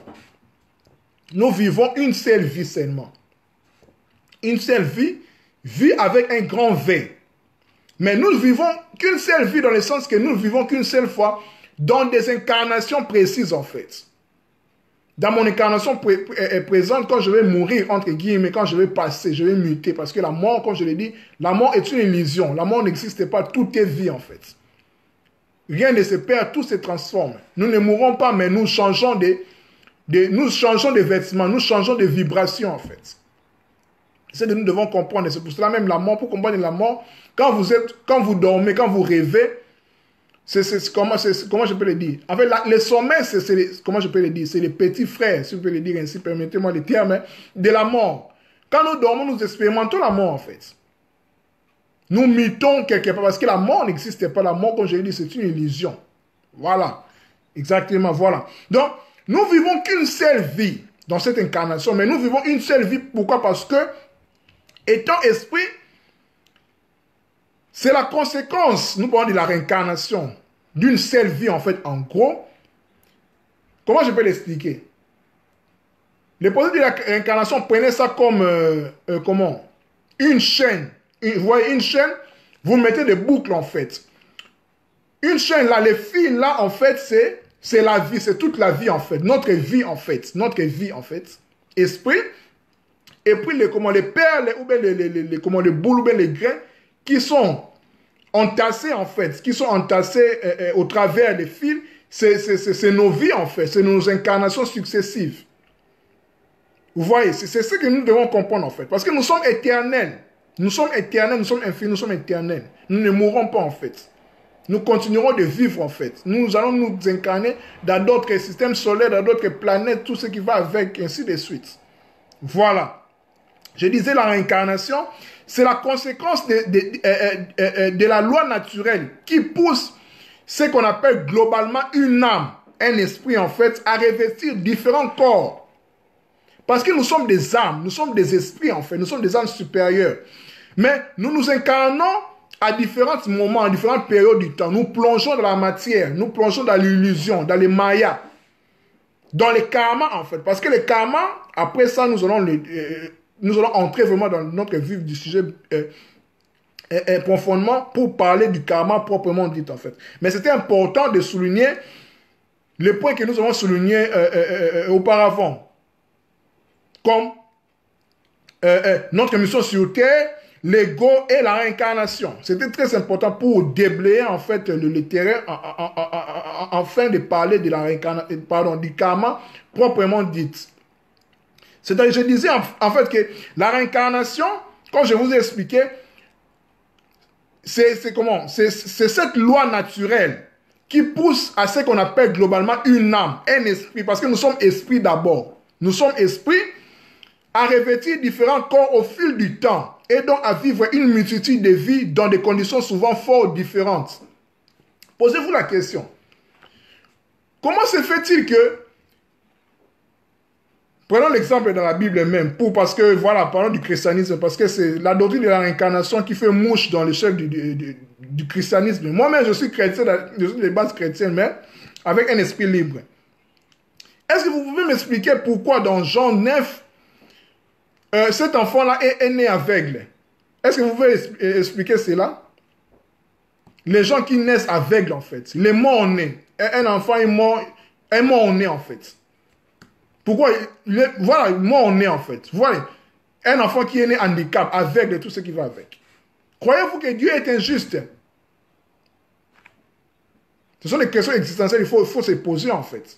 Nous vivons une seule vie seulement. Une seule vie, vie avec un grand V. Mais nous ne vivons qu'une seule vie dans le sens que nous ne vivons qu'une seule fois dans des incarnations précises en fait. Dans mon incarnation présente, quand je vais mourir, entre guillemets, quand je vais passer, je vais muter. Parce que la mort, comme je l'ai dit, la mort est une illusion. La mort n'existe pas, tout est vie en fait. Rien ne se perd, tout se transforme. Nous ne mourrons pas, mais nous changeons de vêtements, nous changeons de vibrations en fait. C'est ce que nous devons comprendre. C'est pour cela même la mort, pour comprendre la mort, quand vous dormez, quand vous rêvez, comment je peux le dire? En fait, le sommeil, comment je peux le dire? C'est les petits frères, si vous pouvez le dire ainsi, permettez-moi le terme, de la mort. Quand nous dormons, nous expérimentons la mort en fait. Nous mitons quelque part, parce que la mort n'existe pas. La mort, comme je l'ai dit, c'est une illusion. Voilà. Exactement, voilà. Donc, nous vivons qu'une seule vie dans cette incarnation, mais nous vivons une seule vie. Pourquoi? Parce que, étant esprit, c'est la conséquence, nous parlons de la réincarnation, d'une seule vie, en fait, en gros. Comment je peux l'expliquer? Les positifs de la réincarnation, prenez ça comme, comment? Une chaîne. Vous voyez, une chaîne, vous mettez des boucles, en fait. Une chaîne, là, les fils, là, en fait, c'est la vie, c'est toute la vie, en fait. Notre vie, en fait. Notre vie, en fait. Esprit. Et puis, les perles, ou bien les boules, ou bien les grains, qui sont entassés, en fait, qui sont entassés au travers des fils, c'est nos vies, en fait. C'est nos incarnations successives. Vous voyez, c'est ce que nous devons comprendre, en fait. Parce que nous sommes éternels. Nous sommes éternels, nous sommes infinis, nous sommes éternels. Nous ne mourrons pas, en fait. Nous continuerons de vivre, en fait. Nous allons nous incarner dans d'autres systèmes solaires, dans d'autres planètes, tout ce qui va avec, ainsi de suite. Voilà. Je disais, la réincarnation, c'est la conséquence de la loi naturelle qui pousse ce qu'on appelle globalement une âme, un esprit, en fait, à revêtir différents corps. Parce que nous sommes des âmes, nous sommes des esprits, en fait, nous sommes des âmes supérieures. Mais nous nous incarnons à différents moments, à différentes périodes du temps. Nous plongeons dans la matière, nous plongeons dans l'illusion, dans les mayas, dans les karmas, en fait. Parce que les karmas, après ça, nous allons entrer vraiment dans notre vif du sujet profondément pour parler du karma proprement dit, en fait. Mais c'était important de souligner les points que nous avons soulignés auparavant. Comme notre mission sur Terre, l'ego et la réincarnation. C'était très important pour déblayer en fait le terrain afin de parler de la réincarnation, pardon, du karma proprement dit. C'est-à-dire, je disais en fait que la réincarnation, comme je vous ai expliqué, c'est comment? C'est cette loi naturelle qui pousse à ce qu'on appelle globalement une âme, un esprit, parce que nous sommes esprits d'abord. Nous sommes esprits à revêtir différents corps au fil du temps et donc à vivre une multitude de vies dans des conditions souvent fort différentes. Posez-vous la question. Comment se fait-il que Prenons l'exemple dans la Bible même, parce que, voilà, parlons du christianisme, parce que c'est la doctrine de la réincarnation qui fait mouche dans l'échelle du christianisme. Moi-même, je suis chrétien, je suis de base chrétienne, mais avec un esprit libre. Est-ce que vous pouvez m'expliquer pourquoi dans Jean 9, cet enfant-là est né aveugle? Est-ce que vous pouvez expliquer cela? Les gens qui naissent aveugles, en fait. Les morts-nés. Un enfant est mort-né, en fait. Pourquoi? Voilà, mort-né, en fait. Voilà. Un enfant qui est né handicap, aveugle et tout ce qui va avec. Croyez-vous que Dieu est injuste? Ce sont des questions existentielles, il faut se poser, en fait.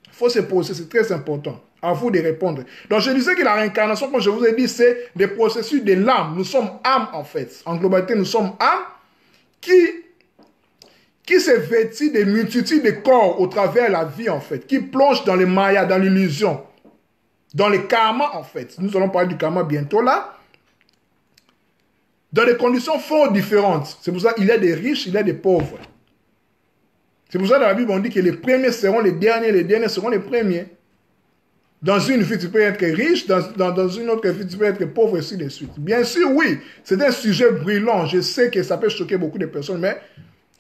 Il faut se poser, c'est très important. À vous de répondre. Donc, je disais que la réincarnation, comme je vous ai dit, c'est des processus de l'âme. Nous sommes âmes, en fait. En globalité, nous sommes âmes qui se vêtit des multitudes de corps au travers la vie, en fait. Qui plonge dans les mayas, dans l'illusion. Dans les karmas, en fait. Nous allons parler du karma bientôt, là. Dans des conditions fort différentes. C'est pour ça qu'il y a des riches, il y a des pauvres. C'est pour ça que dans la Bible, on dit que les premiers seront les derniers seront les premiers. Dans une vie, tu peux être riche, dans une autre vie, tu peux être pauvre, et ainsi de suite. Bien sûr, oui, c'est un sujet brûlant. Je sais que ça peut choquer beaucoup de personnes, mais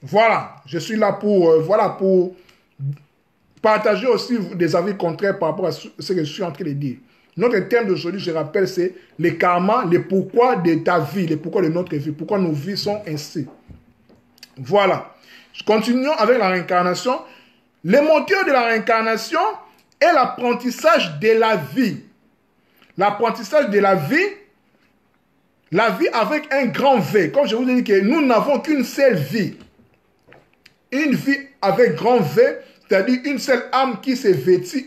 voilà, je suis là pour partager aussi des avis contraires par rapport à ce que je suis en train de dire. Notre thème d'aujourd'hui, je rappelle, c'est les karmas, les pourquoi de ta vie, les pourquoi de notre vie, pourquoi nos vies sont ainsi. Voilà. Continuons avec la réincarnation. Le moteur de la réincarnation est l'apprentissage de la vie. L'apprentissage de la vie avec un grand V. Comme je vous ai dit que nous n'avons qu'une seule vie. Une vie avec grand V, c'est-à-dire une seule âme qui se vêtit,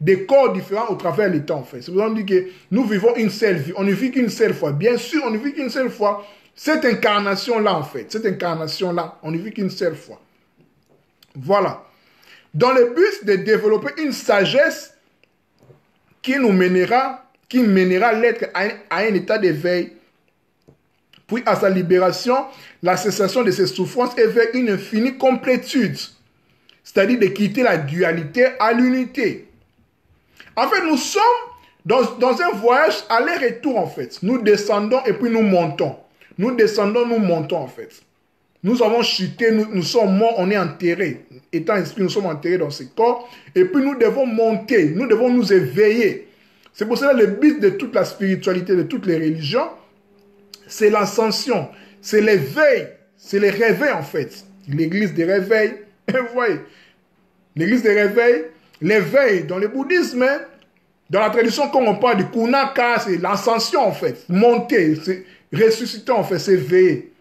des corps différents au travers du temps. En fait. C'est pour ça qu'on dit que nous vivons une seule vie. On ne vit qu'une seule fois. Bien sûr, on ne vit qu'une seule fois. Cette incarnation-là, en fait, cette incarnation-là, on ne vit qu'une seule fois. Voilà. Dans le but de développer une sagesse qui mènera l'être à un état d'éveil, puis à sa libération, la cessation de ses souffrances et vers une infinie complétude, c'est-à-dire de quitter la dualité à l'unité. En fait, nous sommes dans un voyage aller-retour, en fait. Nous descendons et puis nous montons. Nous descendons, nous montons, en fait. Nous avons chuté, nous sommes morts, on est enterrés. Étant esprit, nous sommes enterrés dans ce corps. Et puis nous devons monter, nous devons nous éveiller. C'est pour cela que le but de toute la spiritualité, de toutes les religions, c'est l'ascension, c'est l'éveil, c'est le réveil en fait. L'église des réveils, vous voyez, l'église des réveils, l'éveil dans le bouddhisme, dans la tradition, quand on parle du kunaka, c'est l'ascension en fait, monter, c'est ressusciter en fait, c'est éveiller.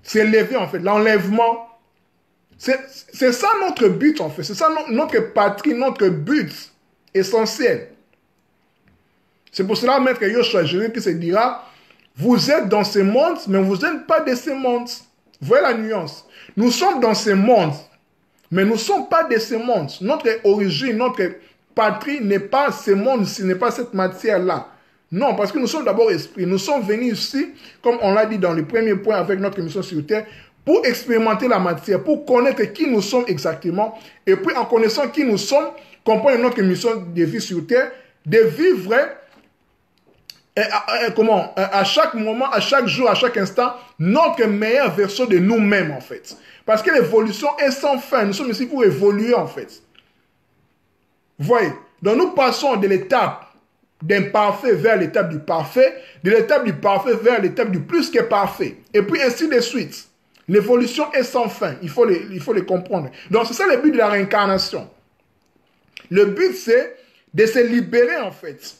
C'est lever en fait, l'enlèvement. C'est ça notre but en fait, c'est ça notre patrie, notre but essentiel. C'est pour cela, Maître Yoshua Jésus qui se dira, vous êtes dans ce monde, mais vous n'êtes pas de ce monde. Vous voyez la nuance. Nous sommes dans ce monde, mais nous ne sommes pas de ce monde. Notre origine, notre patrie n'est pas ce monde, ce n'est pas cette matière-là. Non, parce que nous sommes d'abord esprits. Nous sommes venus ici, comme on l'a dit dans le premier point avec notre mission sur Terre, pour expérimenter la matière, pour connaître qui nous sommes exactement. Et puis, en connaissant qui nous sommes, comprendre notre mission de vie sur Terre, de vivre à chaque moment, à chaque jour, à chaque instant, notre meilleure version de nous-mêmes, en fait. Parce que l'évolution est sans fin. Nous sommes ici pour évoluer, en fait. Vous voyez? Donc, nous passons de l'étape d'imparfait vers l'étape du parfait, de l'étape du parfait vers l'étape du plus que parfait. Et puis, ainsi de suite. L'évolution est sans fin. Il faut le comprendre. Donc, c'est ça le but de la réincarnation. Le but, c'est de se libérer, en fait.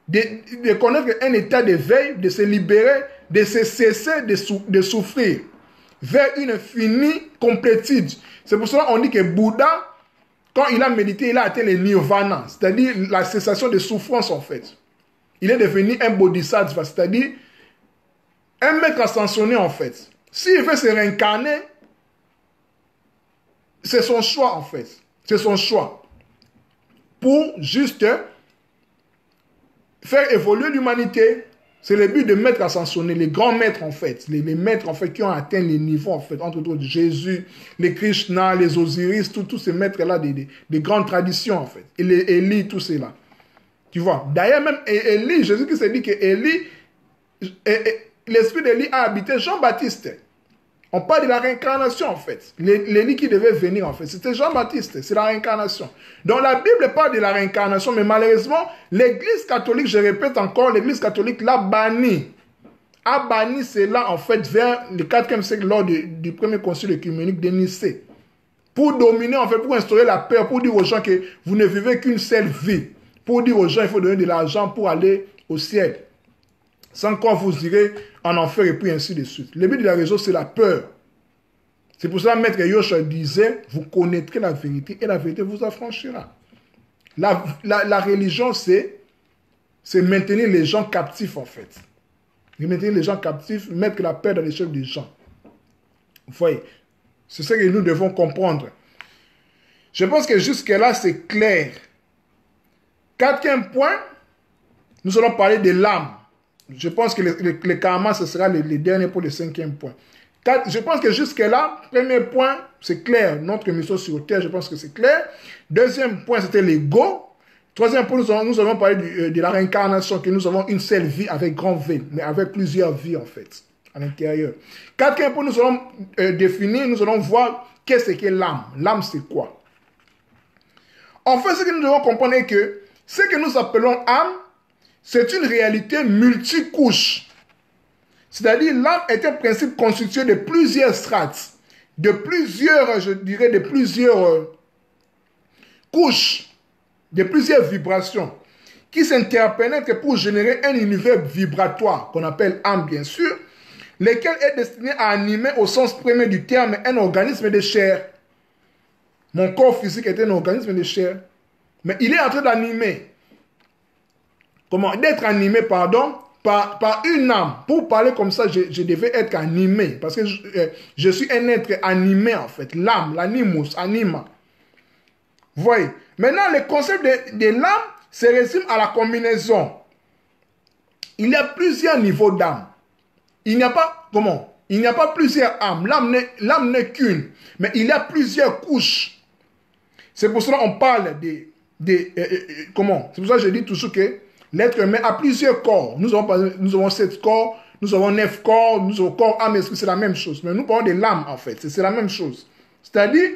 De connaître un état d'éveil, de se libérer, de se cesser de souffrir vers une infinie complétude. C'est pour cela qu'on dit que Bouddha, quand il a médité, il a atteint le nirvana, c'est-à-dire la cessation de souffrance en fait. Il est devenu un bodhisattva, c'est-à-dire un maître ascensionné en fait. S'il veut se réincarner, c'est son choix en fait. C'est son choix. Pour juste faire évoluer l'humanité, C'est le but de mettre à sanctionner les grands maîtres, en fait. Les maîtres, en fait, qui ont atteint les niveaux, en fait, entre autres Jésus, les Krishna, les Osiris, tous ces maîtres-là, des grandes traditions, en fait. Et les Élie, tous ces-là. Tu vois. D'ailleurs, même Élie, Jésus qui s'est dit que Élie, l'esprit d'Élie a habité Jean-Baptiste. On parle de la réincarnation, en fait. L'Élie qui devait venir, en fait. C'était Jean-Baptiste. C'est la réincarnation. Donc, la Bible parle de la réincarnation, mais malheureusement, l'Église catholique, je répète encore, l'Église catholique l'a banni. A banni cela, en fait, vers le 4e siècle, lors du premier concile œcuménique de Nicée. Pour dominer, en fait, pour instaurer la peur, pour dire aux gens que vous ne vivez qu'une seule vie. Pour dire aux gens qu'il faut donner de l'argent pour aller au ciel. Sans quoi vous irez en enfer et puis ainsi de suite. Le but de la raison, c'est la peur. C'est pour ça que Maître Yosh disait, vous connaîtrez la vérité et la vérité vous affranchira. La religion, c'est maintenir les gens captifs, en fait. Maintenir les gens captifs, mettre la peur dans les chefs des gens. Vous voyez, c'est ce que nous devons comprendre. Je pense que jusque-là, c'est clair. 4e point, nous allons parler de l'âme. Je pense que le karma, ce sera le dernier pour le 5e point. Je pense que jusque-là, premier point, c'est clair. Notre mission sur Terre, je pense que c'est clair. 2e point, c'était l'ego. 3e point, nous allons parler de la réincarnation, que nous avons une seule vie avec grand V, mais avec plusieurs vies, en fait, à l'intérieur. 4e point, nous allons définir, nous allons voir qu'est-ce que l'âme. L'âme, c'est quoi? En fait, ce que nous devons comprendre est que ce que nous appelons âme, c'est une réalité multicouche. C'est-à-dire, l'âme est un principe constitué de plusieurs strates, de plusieurs, je dirais, de plusieurs couches, de plusieurs vibrations, qui s'interpénètrent pour générer un univers vibratoire, qu'on appelle âme, bien sûr, lequel est destiné à animer, au sens premier du terme, un organisme de chair. Mon corps physique est un organisme de chair, mais il est en train d'animer. Comment? D'être animé, pardon, par une âme. Pour parler comme ça, je devais être animé. Parce que je suis un être animé, en fait. L'âme, l'animus, anima. Vous voyez? Maintenant, le concept de l'âme se résume à la combinaison. Il y a plusieurs niveaux d'âme. Il n'y a pas, comment? Il n'y a pas plusieurs âmes. L'âme n'est qu'une. Mais il y a plusieurs couches. C'est pour cela qu'on parle comment? C'est pour ça que je dis toujours que l'être humain a plusieurs corps. Nous avons 7 corps, nous avons 9 corps, nous avons corps, âme, esprit, c'est la même chose. Mais nous parlons de l'âme, en fait. C'est la même chose. C'est-à-dire,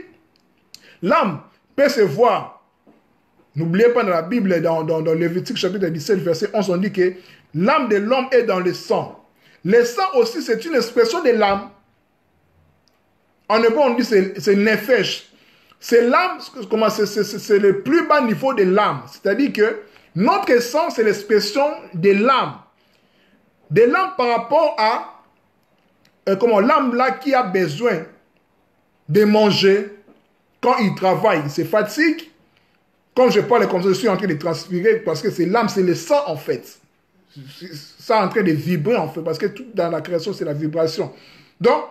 l'âme peut se voir. N'oubliez pas dans la Bible, dans Lévitique chapitre 17, verset 11, on dit que l'âme de l'homme est dans le sang. Le sang aussi, c'est une expression de l'âme. En hébreu, on dit c'est nefesh. C'est l'âme, c'est le plus bas niveau de l'âme. C'est-à-dire que notre sang, c'est l'expression de l'âme. De l'âme par rapport à l'âme là qui a besoin de manger quand il travaille, il se fatigue. Comme je parle comme ça, je suis en train de transpirer parce que c'est l'âme, c'est le sang en fait. Ça est en train de vibrer en fait parce que tout dans la création, c'est la vibration. Donc,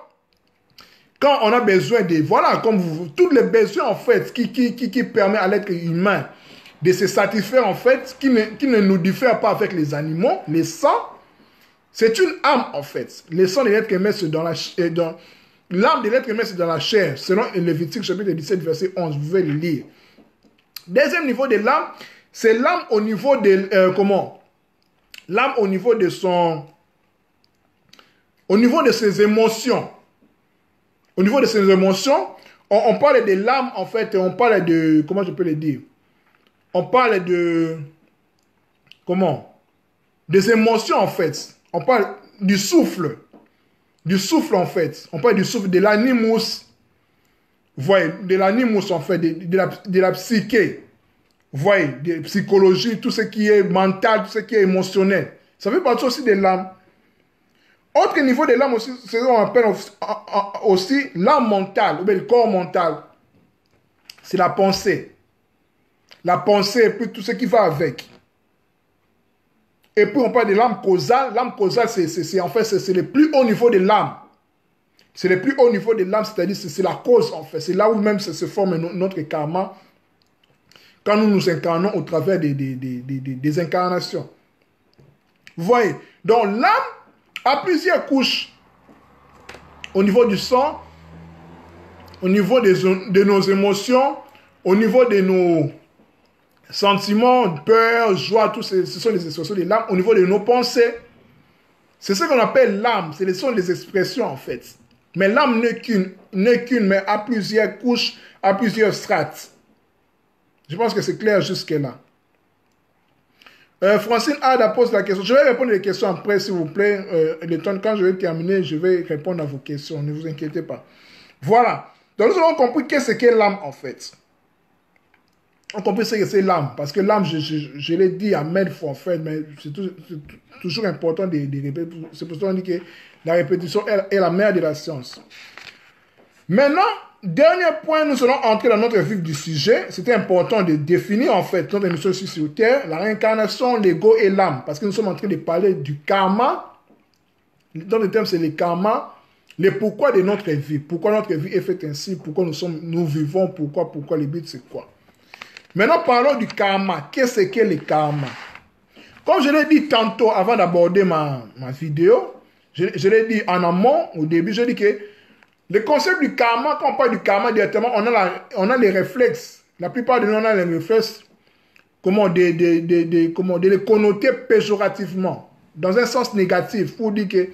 quand on a besoin de, voilà, comme tous les besoins en fait qui permettent à l'être humain de se satisfaire en fait, qui ne nous diffère pas avec les animaux, les sangs, c'est une âme en fait. Le sang de l'être humain, c'est dans la l'âme de l'être humain, c'est dans la chair, selon Lévitique chapitre 17, verset 11, vous pouvez le lire. Deuxième niveau de l'âme, c'est l'âme au niveau de, l'âme au niveau de ses émotions. Au niveau de ses émotions, on parle de l'âme en fait, on parle de, comment je peux le dire? On parle de, des émotions en fait. On parle du souffle en fait. On parle du souffle, de l'animus. Vous voyez, de l'animus en fait, de la psyché. Vous voyez, de la psychologie, tout ce qui est mental, tout ce qui est émotionnel. Ça fait partie aussi de l'âme. Autre niveau de l'âme aussi, c'est ce qu'on appelle aussi l'âme mentale, ou bien le corps mental. C'est la pensée. La pensée et puis tout ce qui va avec. Et puis on parle de l'âme causale. L'âme causale, c'est en fait, c'est le plus haut niveau de l'âme. C'est le plus haut niveau de l'âme, c'est-à-dire c'est la cause en fait. C'est là où même se forme notre karma quand nous nous incarnons au travers des incarnations. Vous voyez? Donc l'âme a plusieurs couches. Au niveau du sang, au niveau de nos émotions, au niveau de nos sentiments, peur, joie, tout ce sont les expressions de l'âme. Au niveau de nos pensées, c'est ce qu'on appelle l'âme. Ce sont les expressions en fait. Mais l'âme n'est qu'une, mais à plusieurs couches, à plusieurs strates. Je pense que c'est clair jusque-là. Francine Ada pose la question. Je vais répondre les questions après, s'il vous plaît. Quand je vais terminer, je vais répondre à vos questions. Ne vous inquiétez pas. Voilà. Donc, nous avons compris qu'est-ce qu'est l'âme, en fait. On a compris ce que c'est l'âme. Parce que l'âme, je l'ai dit à maintes fois, en fait, mais c'est toujours important de répéter. C'est pour ça qu'on dit que la répétition est la mère de la science. Maintenant, dernier point, nous allons entrer dans notre vif du sujet. C'était important de définir, en fait, notre émission ici sur Terre, la réincarnation, l'ego et l'âme. Parce que nous sommes en train de parler du karma. Dans le thème, c'est le karma. Le pourquoi de notre vie. Pourquoi notre vie est faite ainsi. Pourquoi nous vivons. Pourquoi le but, c'est quoi. Maintenant, parlons du karma. Qu'est-ce que le karma? Comme je l'ai dit tantôt, avant d'aborder ma vidéo, je l'ai dit en amont, au début, je dis que le concept du karma, quand on parle du karma directement, on a les réflexes. La plupart de nous, on a les réflexes, de les connoter péjorativement, dans un sens négatif, pour dire que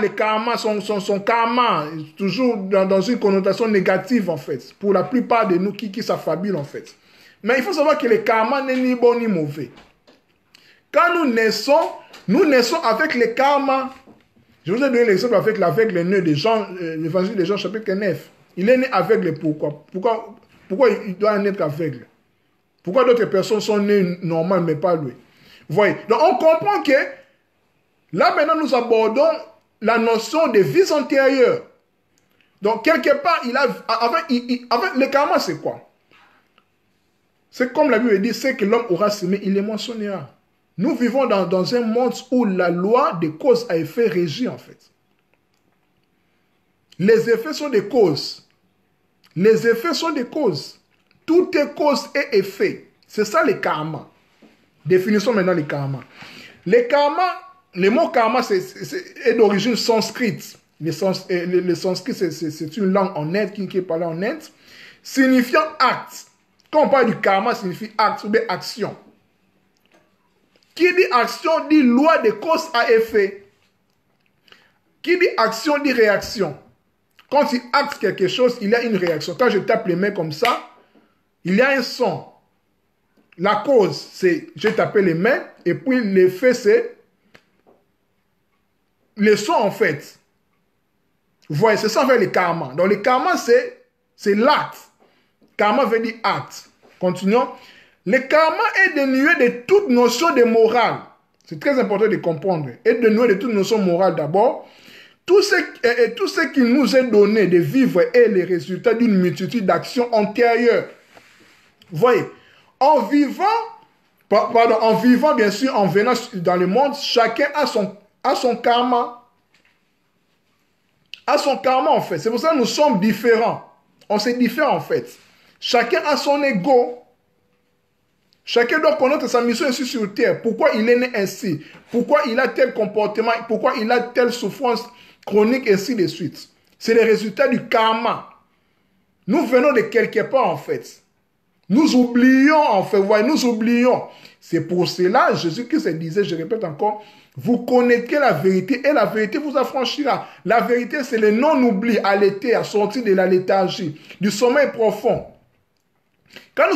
les karmas sont karma, toujours dans une connotation négative, en fait, pour la plupart de nous qui s'affabulent, en fait. Mais il faut savoir que le karma n'est ni bon ni mauvais. Quand nous naissons avec le karma. Je vous ai donné l'exemple avec l'aveugle né de Jean, l'évangile de Jean, chapitre 9. Il est né aveugle, pourquoi il doit naître aveugle? Pourquoi d'autres personnes sont nées normales, mais pas lui? Vous voyez? Donc on comprend que là maintenant nous abordons la notion de vie antérieure. Donc quelque part, le karma c'est quoi? C'est comme la Bible dit, c'est que l'homme aura semé, il les moissonnera. Nous vivons dans un monde où la loi de cause à effet régit en fait. Les effets sont des causes. Les effets sont des causes. Tout est cause et effet. C'est ça le karma. Définissons maintenant le karma. Le mot karma est d'origine sanskrite. Le sanskrit c'est une langue en Inde qui est parlée en Inde, signifiant acte. Quand on parle du karma, signifie acte ou bien action. Qui dit action dit loi de cause à effet. Qui dit action dit réaction. Quand il acte quelque chose, il y a une réaction. Quand je tape les mains comme ça, il y a un son. La cause, c'est je tape les mains, et puis l'effet, c'est le son en fait. Vous voyez, c'est ça en fait le karma. Donc le karma, c'est l'acte. Karma veut dire acte. Continuons. Le karma est dénué de toute notion de morale. C'est très important de comprendre. Est dénué de toute notion morale d'abord. Tout ce qui nous est donné de vivre est le résultat d'une multitude d'actions antérieures. Vous voyez, en vivant bien sûr, en venant dans le monde, chacun a son karma. A son karma en fait. C'est pour ça que nous sommes différents. On s'est différents en fait. Chacun a son ego. Chacun doit connaître sa mission ici sur terre. Pourquoi il est né ainsi? Pourquoi il a tel comportement? Pourquoi il a telle souffrance chronique, et ainsi de suite. C'est le résultat du karma. Nous venons de quelque part en fait. Nous oublions en fait. Voyez, nous oublions. C'est pour cela, Jésus-Christ disait, je répète encore, vous connaîtrez la vérité et la vérité vous affranchira. La vérité, c'est le non-oubli à l'été, à sortir de la léthargie, du sommeil profond. Quand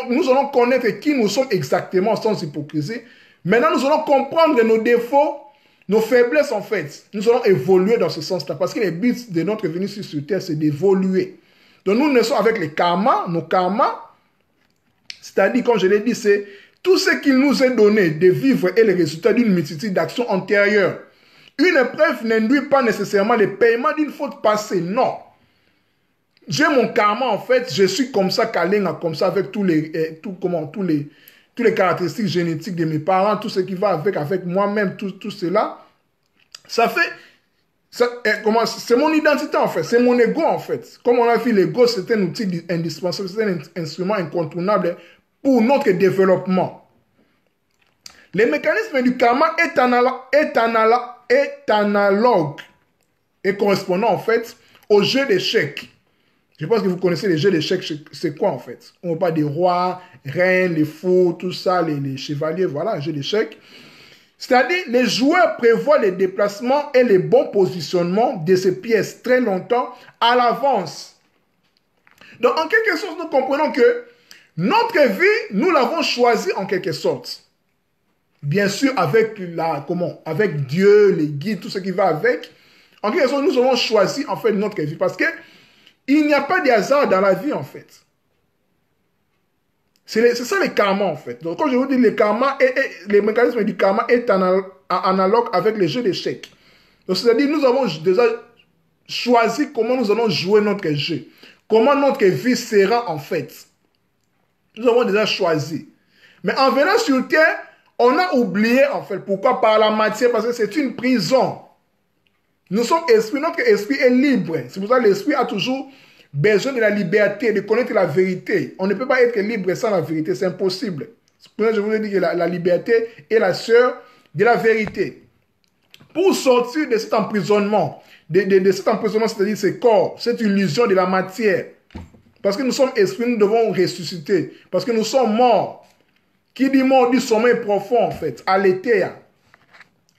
nous allons connaître qui nous sommes exactement sans hypocrisie, maintenant nous allons comprendre nos défauts, nos faiblesses en fait. Nous allons évoluer dans ce sens-là. Parce que le but de notre venue sur terre, c'est d'évoluer. Donc nous naissons avec les karmas, nos karmas. C'est-à-dire, comme je l'ai dit, c'est tout ce qui nous est donné de vivre est le résultat d'une multitude d'actions antérieures. Une épreuve n'induit pas nécessairement le paiement d'une faute passée. Non. J'ai mon karma, en fait, je suis comme ça, Kalinga, comme ça, avec tous les caractéristiques génétiques de mes parents, tout ce qui va avec moi-même, tout cela. Ça fait, c'est mon identité, en fait, c'est mon ego, en fait. Comme on a vu, l'ego, c'est un outil indispensable, c'est un instrument incontournable pour notre développement. Le mécanisme du karma est analogue et correspondant en fait au jeu d'échecs. Je pense que vous connaissez les jeux d'échecs, c'est quoi en fait? On parle des rois, reines, les fous, tout ça, les chevaliers, voilà, un jeu d'échecs. C'est-à-dire, les joueurs prévoient les déplacements et les bons positionnements de ces pièces très longtemps à l'avance. Donc, en quelque sorte, nous comprenons que notre vie, nous l'avons choisie en quelque sorte. Bien sûr, avec avec Dieu, les guides, tout ce qui va avec. En quelque sorte, nous avons choisi en fait notre vie parce que il n'y a pas de hasard dans la vie en fait. C'est ça le karma en fait. Donc, quand je vous dis le karma, les mécanismes du karma est analogue avec les jeux d'échecs. Donc, c'est-à-dire, nous avons déjà choisi comment nous allons jouer notre jeu. Comment notre vie sera en fait. Nous avons déjà choisi. Mais en venant sur terre, on a oublié en fait. Pourquoi? Par la matière, parce que c'est une prison. Nous sommes esprits, notre esprit est libre. C'est pour ça que l'esprit a toujours besoin de la liberté, de connaître la vérité. On ne peut pas être libre sans la vérité, c'est impossible. C'est pour ça que je vous ai dit que la liberté est la sœur de la vérité. Pour sortir de cet emprisonnement, c'est-à-dire ce corps, cette illusion de la matière, parce que nous sommes esprits, nous devons ressusciter, parce que nous sommes morts. Qui dit mort dit sommeil profond en fait, à l'éther.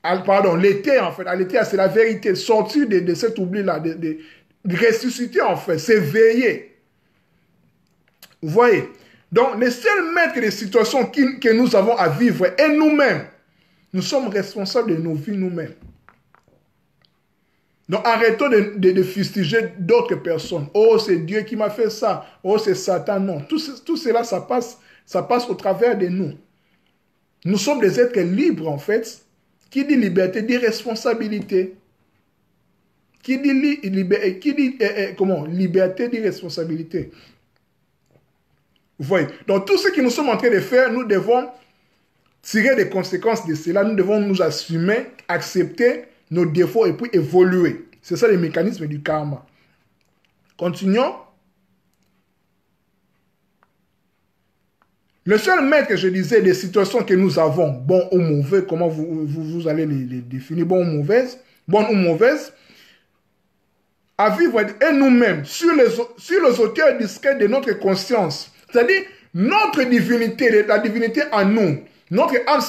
Pardon, l'éther en fait, à l'éther c'est la vérité, sortir de cet oubli-là, de ressusciter en fait, c'est veiller. Vous voyez? Donc, les seuls maîtres des situations que nous avons à vivre est nous-mêmes. Nous sommes responsables de nos vies nous-mêmes. Donc, arrêtons de fustiger d'autres personnes. Oh, c'est Dieu qui m'a fait ça. Oh, c'est Satan. Non, tout cela, ça passe au travers de nous. Nous sommes des êtres libres, en fait. Qui dit liberté, dit responsabilité. Qui dit liberté, dit responsabilité. Vous voyez? Donc, tout ce que nous sommes en train de faire, nous devons tirer des conséquences de cela. Nous devons nous assumer, accepter nos défauts et puis évoluer. C'est ça le mécanisme du karma. Continuons. Le seul maître, je disais, des situations que nous avons, bon ou mauvais, comment vous allez les définir, bon ou mauvaise, à vivre et nous-mêmes, sur les hauteurs discrètes de notre conscience. C'est-à-dire, notre divinité, la divinité en nous, notre âme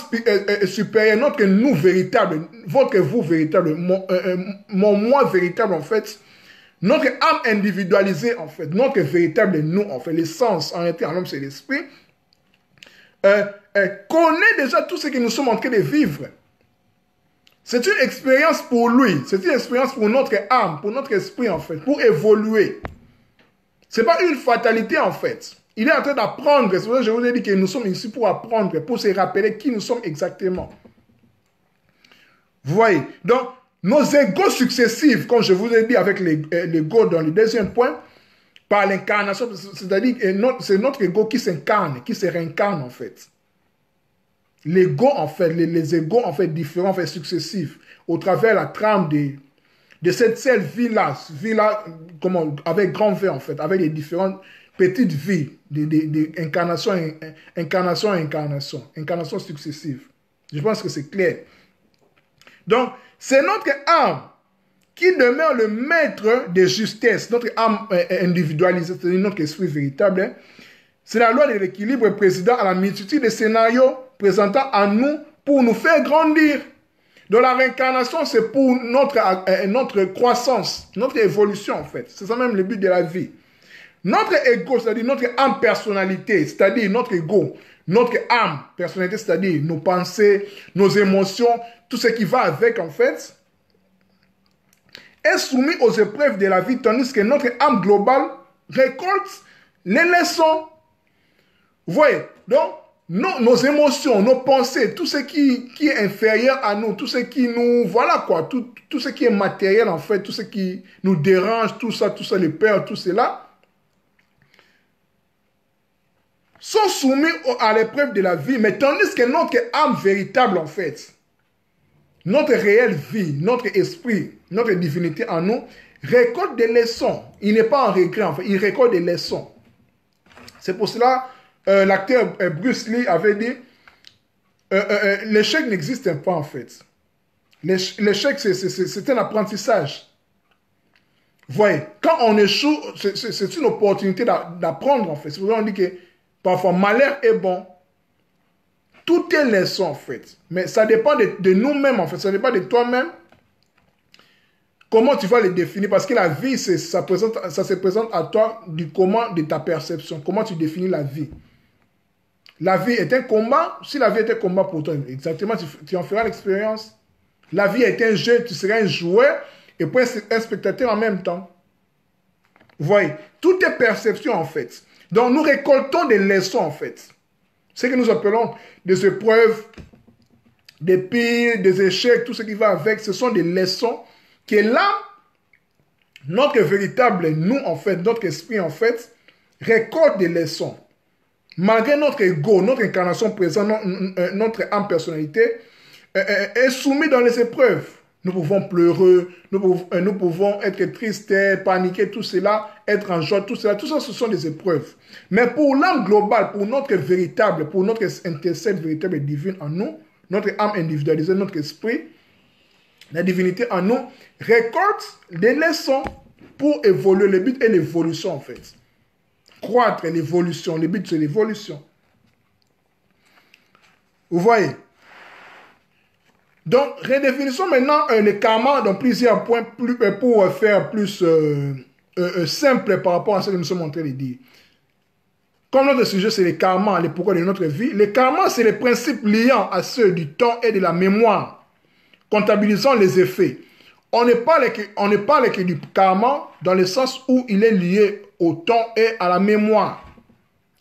supérieure, notre nous véritable, votre vous véritable, mon moi véritable en fait, notre âme individualisée en fait, notre véritable nous en fait, l'essence en réalité en l'homme c'est l'esprit, connaît déjà tout ce que nous sommes en train de vivre. C'est une expérience pour lui, c'est une expérience pour notre âme, pour notre esprit en fait, pour évoluer. Ce n'est pas une fatalité en fait. Il est en train d'apprendre. C'est pour ça que je vous ai dit que nous sommes ici pour apprendre, pour se rappeler qui nous sommes exactement. Vous voyez? Donc, nos égos successifs, comme je vous ai dit avec l'ego dans le deuxième point, par l'incarnation, c'est-à-dire que c'est notre ego qui s'incarne, qui se réincarne en fait. L'ego en fait, les égos en fait différents, en fait successifs, au travers la trame de cette seule vie-là, avec grand V en fait, avec les différentes petites vies, incarnation à incarnation successive. Je pense que c'est clair. Donc, c'est notre âme qui demeure le maître de justesse, notre âme individualisée, c'est-à-dire notre esprit véritable. Hein. C'est la loi de l'équilibre président à la multitude de scénarios présentant en nous pour nous faire grandir. Donc la réincarnation, c'est pour notre croissance, notre évolution en fait. C'est ça même le but de la vie. Notre ego, c'est-à-dire notre âme personnalité, c'est-à-dire notre ego, notre âme personnalité, c'est-à-dire nos pensées, nos émotions, tout ce qui va avec en fait, est soumis aux épreuves de la vie, tandis que notre âme globale récolte les leçons. Vous voyez? Donc, nos émotions, nos pensées, tout ce qui est inférieur à nous, tout ce qui nous... Voilà quoi, tout ce qui est matériel en fait, tout ce qui nous dérange, tout ça, les peurs, tout cela, sont soumis à l'épreuve de la vie, mais tandis que notre âme véritable en fait, notre réelle vie, notre esprit, notre divinité en nous, récolte des leçons. Il n'est pas en regret en fait, il récolte des leçons. C'est pour cela... l'acteur Bruce Lee avait dit l'échec n'existe pas en fait. L'échec, c'est un apprentissage. Vous voyez, quand on échoue, c'est une opportunité d'apprendre en fait. C'est pour ça qu'on dit que parfois malheur est bon. Tout est leçon en fait. Mais ça dépend de nous-mêmes en fait. Ça dépend de toi-même. Comment tu vas les définir? Parce que la vie, ça se présente à toi du comment de ta perception. Comment tu définis la vie? La vie est un combat. Si la vie est un combat pour toi, exactement, tu en feras l'expérience. La vie est un jeu, tu seras un joueur et puis un spectateur en même temps. Vous voyez, tout est perception en fait. Donc nous récoltons des leçons en fait. Ce que nous appelons des épreuves, des pires, des échecs, tout ce qui va avec, ce sont des leçons que là, notre véritable nous en fait, notre esprit en fait, récolte des leçons. Malgré notre ego, notre incarnation présente, notre âme personnalité, est soumis dans les épreuves. Nous pouvons pleurer, nous pouvons être tristes, paniquer, tout cela, être en joie, tout cela, tout ça, ce sont des épreuves. Mais pour l'âme globale, pour notre véritable, pour notre intercelle véritable et divine en nous, notre âme individualisée, notre esprit, la divinité en nous, récolte des leçons pour évoluer. Le but est l'évolution en fait. Croître, l'évolution. Le but c'est l'évolution. Vous voyez? Donc, redéfinissons maintenant le karma dans plusieurs points pour faire plus simple par rapport à ce que nous sommes en train de dire. Comme notre sujet, c'est le karma, les pourquoi de notre vie. Le karma, c'est les principes liant à ceux du temps et de la mémoire, comptabilisant les effets. On ne parle que du karma dans le sens où il est lié au temps et à la mémoire.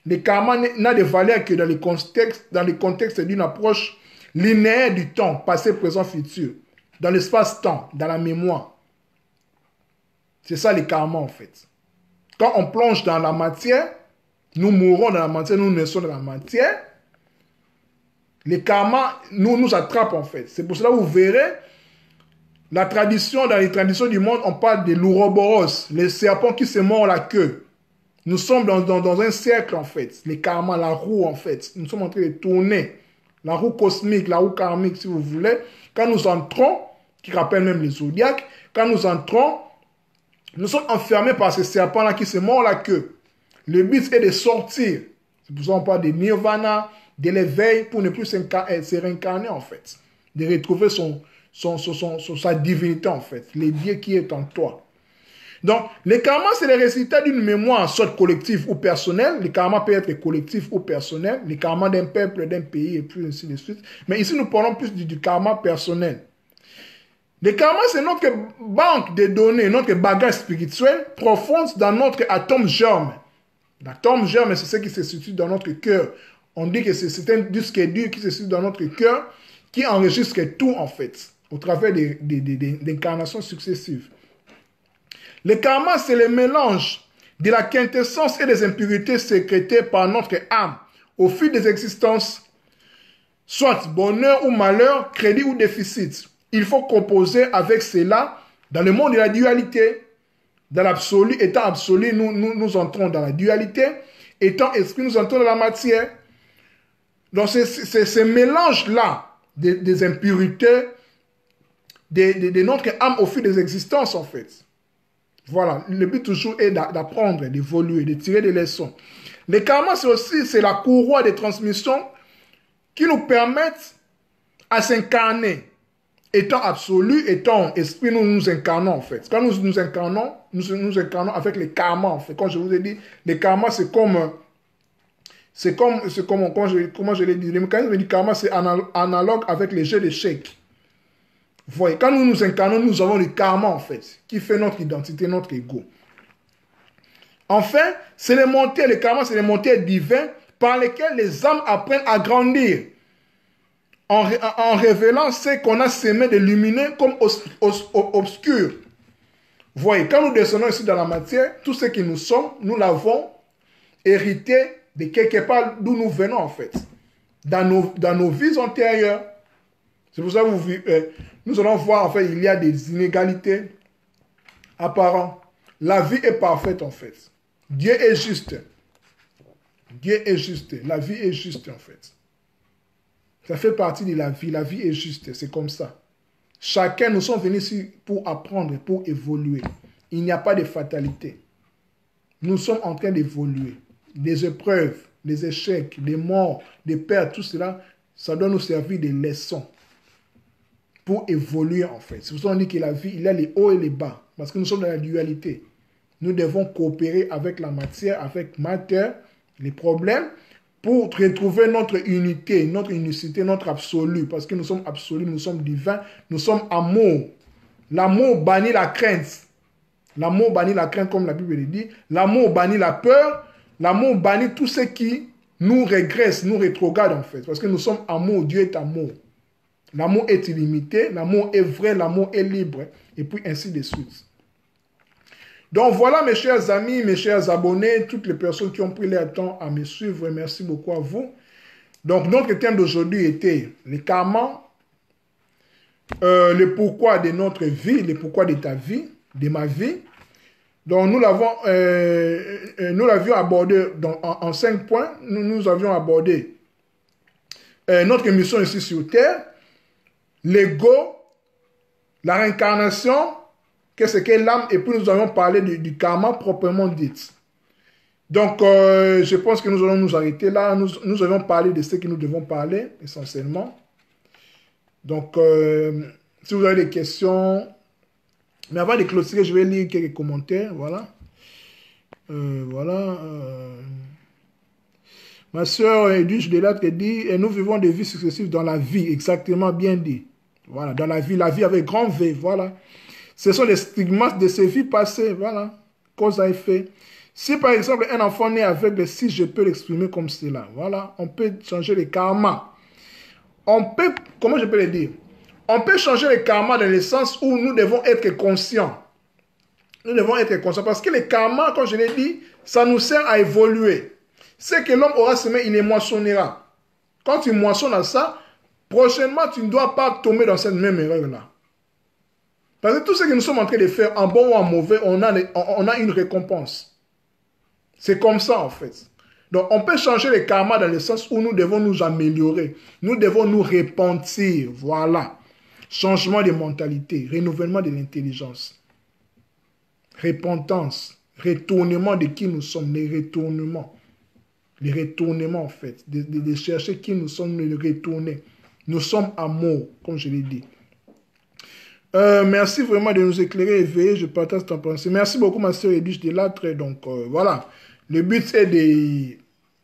Le karma n'a de valeur que dans le contexte d'une approche linéaire du temps, passé, présent, futur, dans l'espace-temps, dans la mémoire. C'est ça le karma en fait. Quand on plonge dans la matière, nous mourons dans la matière, nous naissons dans la matière, le karma nous attrape en fait. C'est pour cela que vous verrez, dans les traditions du monde, on parle de l'ouroboros, les serpents qui se mordent la queue. Nous sommes dans un cercle en fait, le karma, la roue en fait. Nous sommes en train de tourner. La roue cosmique, la roue karmique, si vous voulez. Quand nous entrons, qui rappelle même les zodiaques, quand nous entrons, nous sommes enfermés par ces serpents-là qui se mordent la queue. Le but est de sortir. C'est pour ça qu'on parle de nirvana, de l'éveil, pour ne plus se réincarner en fait. De retrouver sa divinité en fait, le Dieu qui est en toi. Donc, le karma, c'est le résultat d'une mémoire, soit collective ou personnelle. Le karma peut être collectif ou personnel. Le karma d'un peuple, d'un pays, et puis ainsi de suite. Mais ici, nous parlons plus du karma personnel. Le karma, c'est notre banque de données, notre bagage spirituel profonde dans notre atome germe. L'atome germe, c'est ce qui se situe dans notre cœur. On dit que c'est un disque dur qui se situe dans notre cœur, qui enregistre tout, en fait, au travers des incarnations successives. Le karma, c'est le mélange de la quintessence et des impurités sécrétées par notre âme au fil des existences, soit bonheur ou malheur, crédit ou déficit. Il faut composer avec cela dans le monde de la dualité. Dans l'absolu, étant absolu, nous entrons dans la dualité. Étant esprit, nous entrons dans la matière. Donc, c'est ce mélange-là des impurités de notre âme au fil des existences, en fait. Voilà, le but toujours est d'apprendre, d'évoluer, de tirer des leçons. Le karma, c'est la courroie de transmission qui nous permettent à s'incarner. Étant absolu, étant esprit, nous nous incarnons en fait. Quand nous incarnons, nous incarnons avec le karma en fait. Comme je vous ai dit, le karma c'est comme comment je l'ai dit, le mécanisme du karma c'est analogue avec les jeux d'échecs. Vous voyez, quand nous nous incarnons, nous avons le karma en fait, qui fait notre identité, notre ego. Enfin, le karma c'est les montées divines par lesquelles les âmes apprennent à grandir. En révélant ce qu'on a semé de lumineux comme obscur. Vous voyez, quand nous descendons ici dans la matière, tout ce que nous sommes, nous l'avons hérité de quelque part d'où nous venons en fait. Dans nos vies antérieures. C'est pour ça que nous allons voir en fait, il y a des inégalités apparentes. La vie est parfaite en fait. Dieu est juste. Dieu est juste. La vie est juste en fait. Ça fait partie de la vie. La vie est juste, c'est comme ça. Chacun, nous sommes venus ici pour apprendre, pour évoluer. Il n'y a pas de fatalité. Nous sommes en train d'évoluer. Des épreuves, des échecs, des morts, des pertes, tout cela, ça doit nous servir de leçons pour évoluer en fait. C'est pour ça qu'on dit que la vie, il y a les hauts et les bas. Parce que nous sommes dans la dualité. Nous devons coopérer avec la matière, avec matière, les problèmes, pour retrouver notre unité, notre unicité, notre absolu. Parce que nous sommes absolus, nous sommes divins, nous sommes amour. L'amour bannit la crainte. L'amour bannit la crainte, comme la Bible le dit. L'amour bannit la peur. L'amour bannit tout ce qui nous régresse, nous rétrograde en fait. Parce que nous sommes amour, Dieu est amour. L'amour est illimité, l'amour est vrai, l'amour est libre. Et puis ainsi de suite. Donc voilà mes chers amis, mes chers abonnés, toutes les personnes qui ont pris leur temps à me suivre, merci beaucoup à vous. Donc notre thème d'aujourd'hui était le karma, le pourquoi de notre vie, le pourquoi de ta vie, de ma vie. Donc nous l'avions abordé en 5 points. Nous avions abordé notre mission ici sur Terre, l'ego, la réincarnation, qu'est-ce qu'est l'âme, et puis nous allons parler du karma proprement dit. Donc, je pense que nous allons nous arrêter là. Nous allons parler de ce que nous devons parler, essentiellement. Donc, si vous avez des questions... Mais avant de clôturer, je vais lire quelques commentaires, voilà. Ma soeur Edwige Delattre dit, nous vivons des vies successives dans la vie, exactement bien dit. Voilà, dans la vie avec grand V, voilà. Ce sont les stigmates de ces vies passées, voilà, cause à effet. Si par exemple un enfant naît aveugle, si je peux l'exprimer comme cela, voilà, on peut changer le karma. On peut, comment je peux le dire? On peut changer le karma dans le sens où nous devons être conscients. Nous devons être conscients parce que le karma, comme je l'ai dit, ça nous sert à évoluer. Ce que l'homme aura semé, il les moissonnera. Quand tu moissonnes à ça, prochainement, tu ne dois pas tomber dans cette même erreur-là. Parce que tout ce que nous sommes en train de faire, en bon ou en mauvais, on a une récompense. C'est comme ça, en fait. Donc, on peut changer le karma dans le sens où nous devons nous améliorer. Nous devons nous repentir. Voilà. Changement de mentalité, renouvellement de l'intelligence. Repentance, retournement de qui nous sommes, les retournements. Les retournements, en fait. De chercher qui nous sommes, de retourner. Nous sommes amour, comme je l'ai dit. Merci vraiment de nous éclairer, éveiller, je partage ton pensée. Merci beaucoup ma soeur Edwige Delattre. Donc voilà, le but c'est de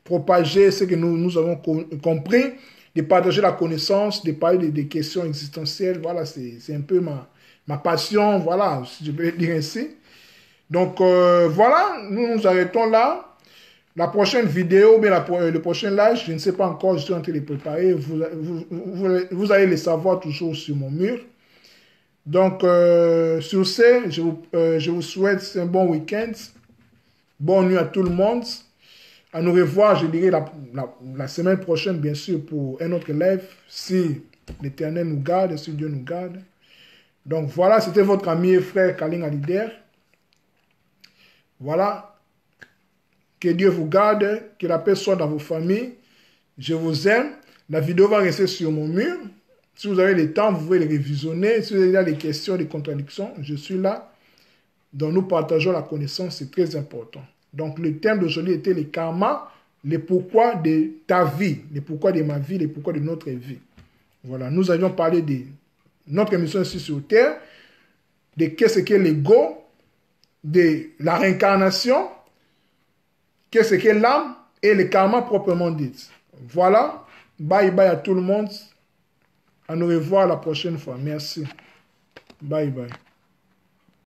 propager ce que nous avons compris, de partager la connaissance, de parler des questions existentielles. Voilà, c'est un peu ma passion, voilà, si je peux le dire ainsi. Donc voilà, nous nous arrêtons là. La prochaine vidéo, bien le prochain live, je ne sais pas encore, je suis en train de les préparer. Vous allez les savoir toujours sur mon mur. Donc, sur ce, je vous souhaite un bon week-end. Bonne nuit à tout le monde. À nous revoir, je dirais, la semaine prochaine, bien sûr, pour un autre live, si l'Éternel nous garde, si Dieu nous garde. Donc, voilà, c'était votre ami et frère Kaling Alider. Voilà. Que Dieu vous garde, que la paix soit dans vos familles. Je vous aime. La vidéo va rester sur mon mur. Si vous avez le temps, vous pouvez les révisionner. Si vous avez des questions, des contradictions, je suis là. Donc, nous partageons la connaissance, c'est très important. Donc, le thème d'aujourd'hui était le karma, le pourquoi de ta vie, le pourquoi de ma vie, le pourquoi de notre vie. Voilà, nous avions parlé de notre émission ici sur Terre, de qu'est-ce qu'est l'ego, de la réincarnation, qu'est-ce qu'est l'âme et le karma proprement dit. Voilà, bye bye à tout le monde. À nous revoir la prochaine fois. Merci. Bye bye.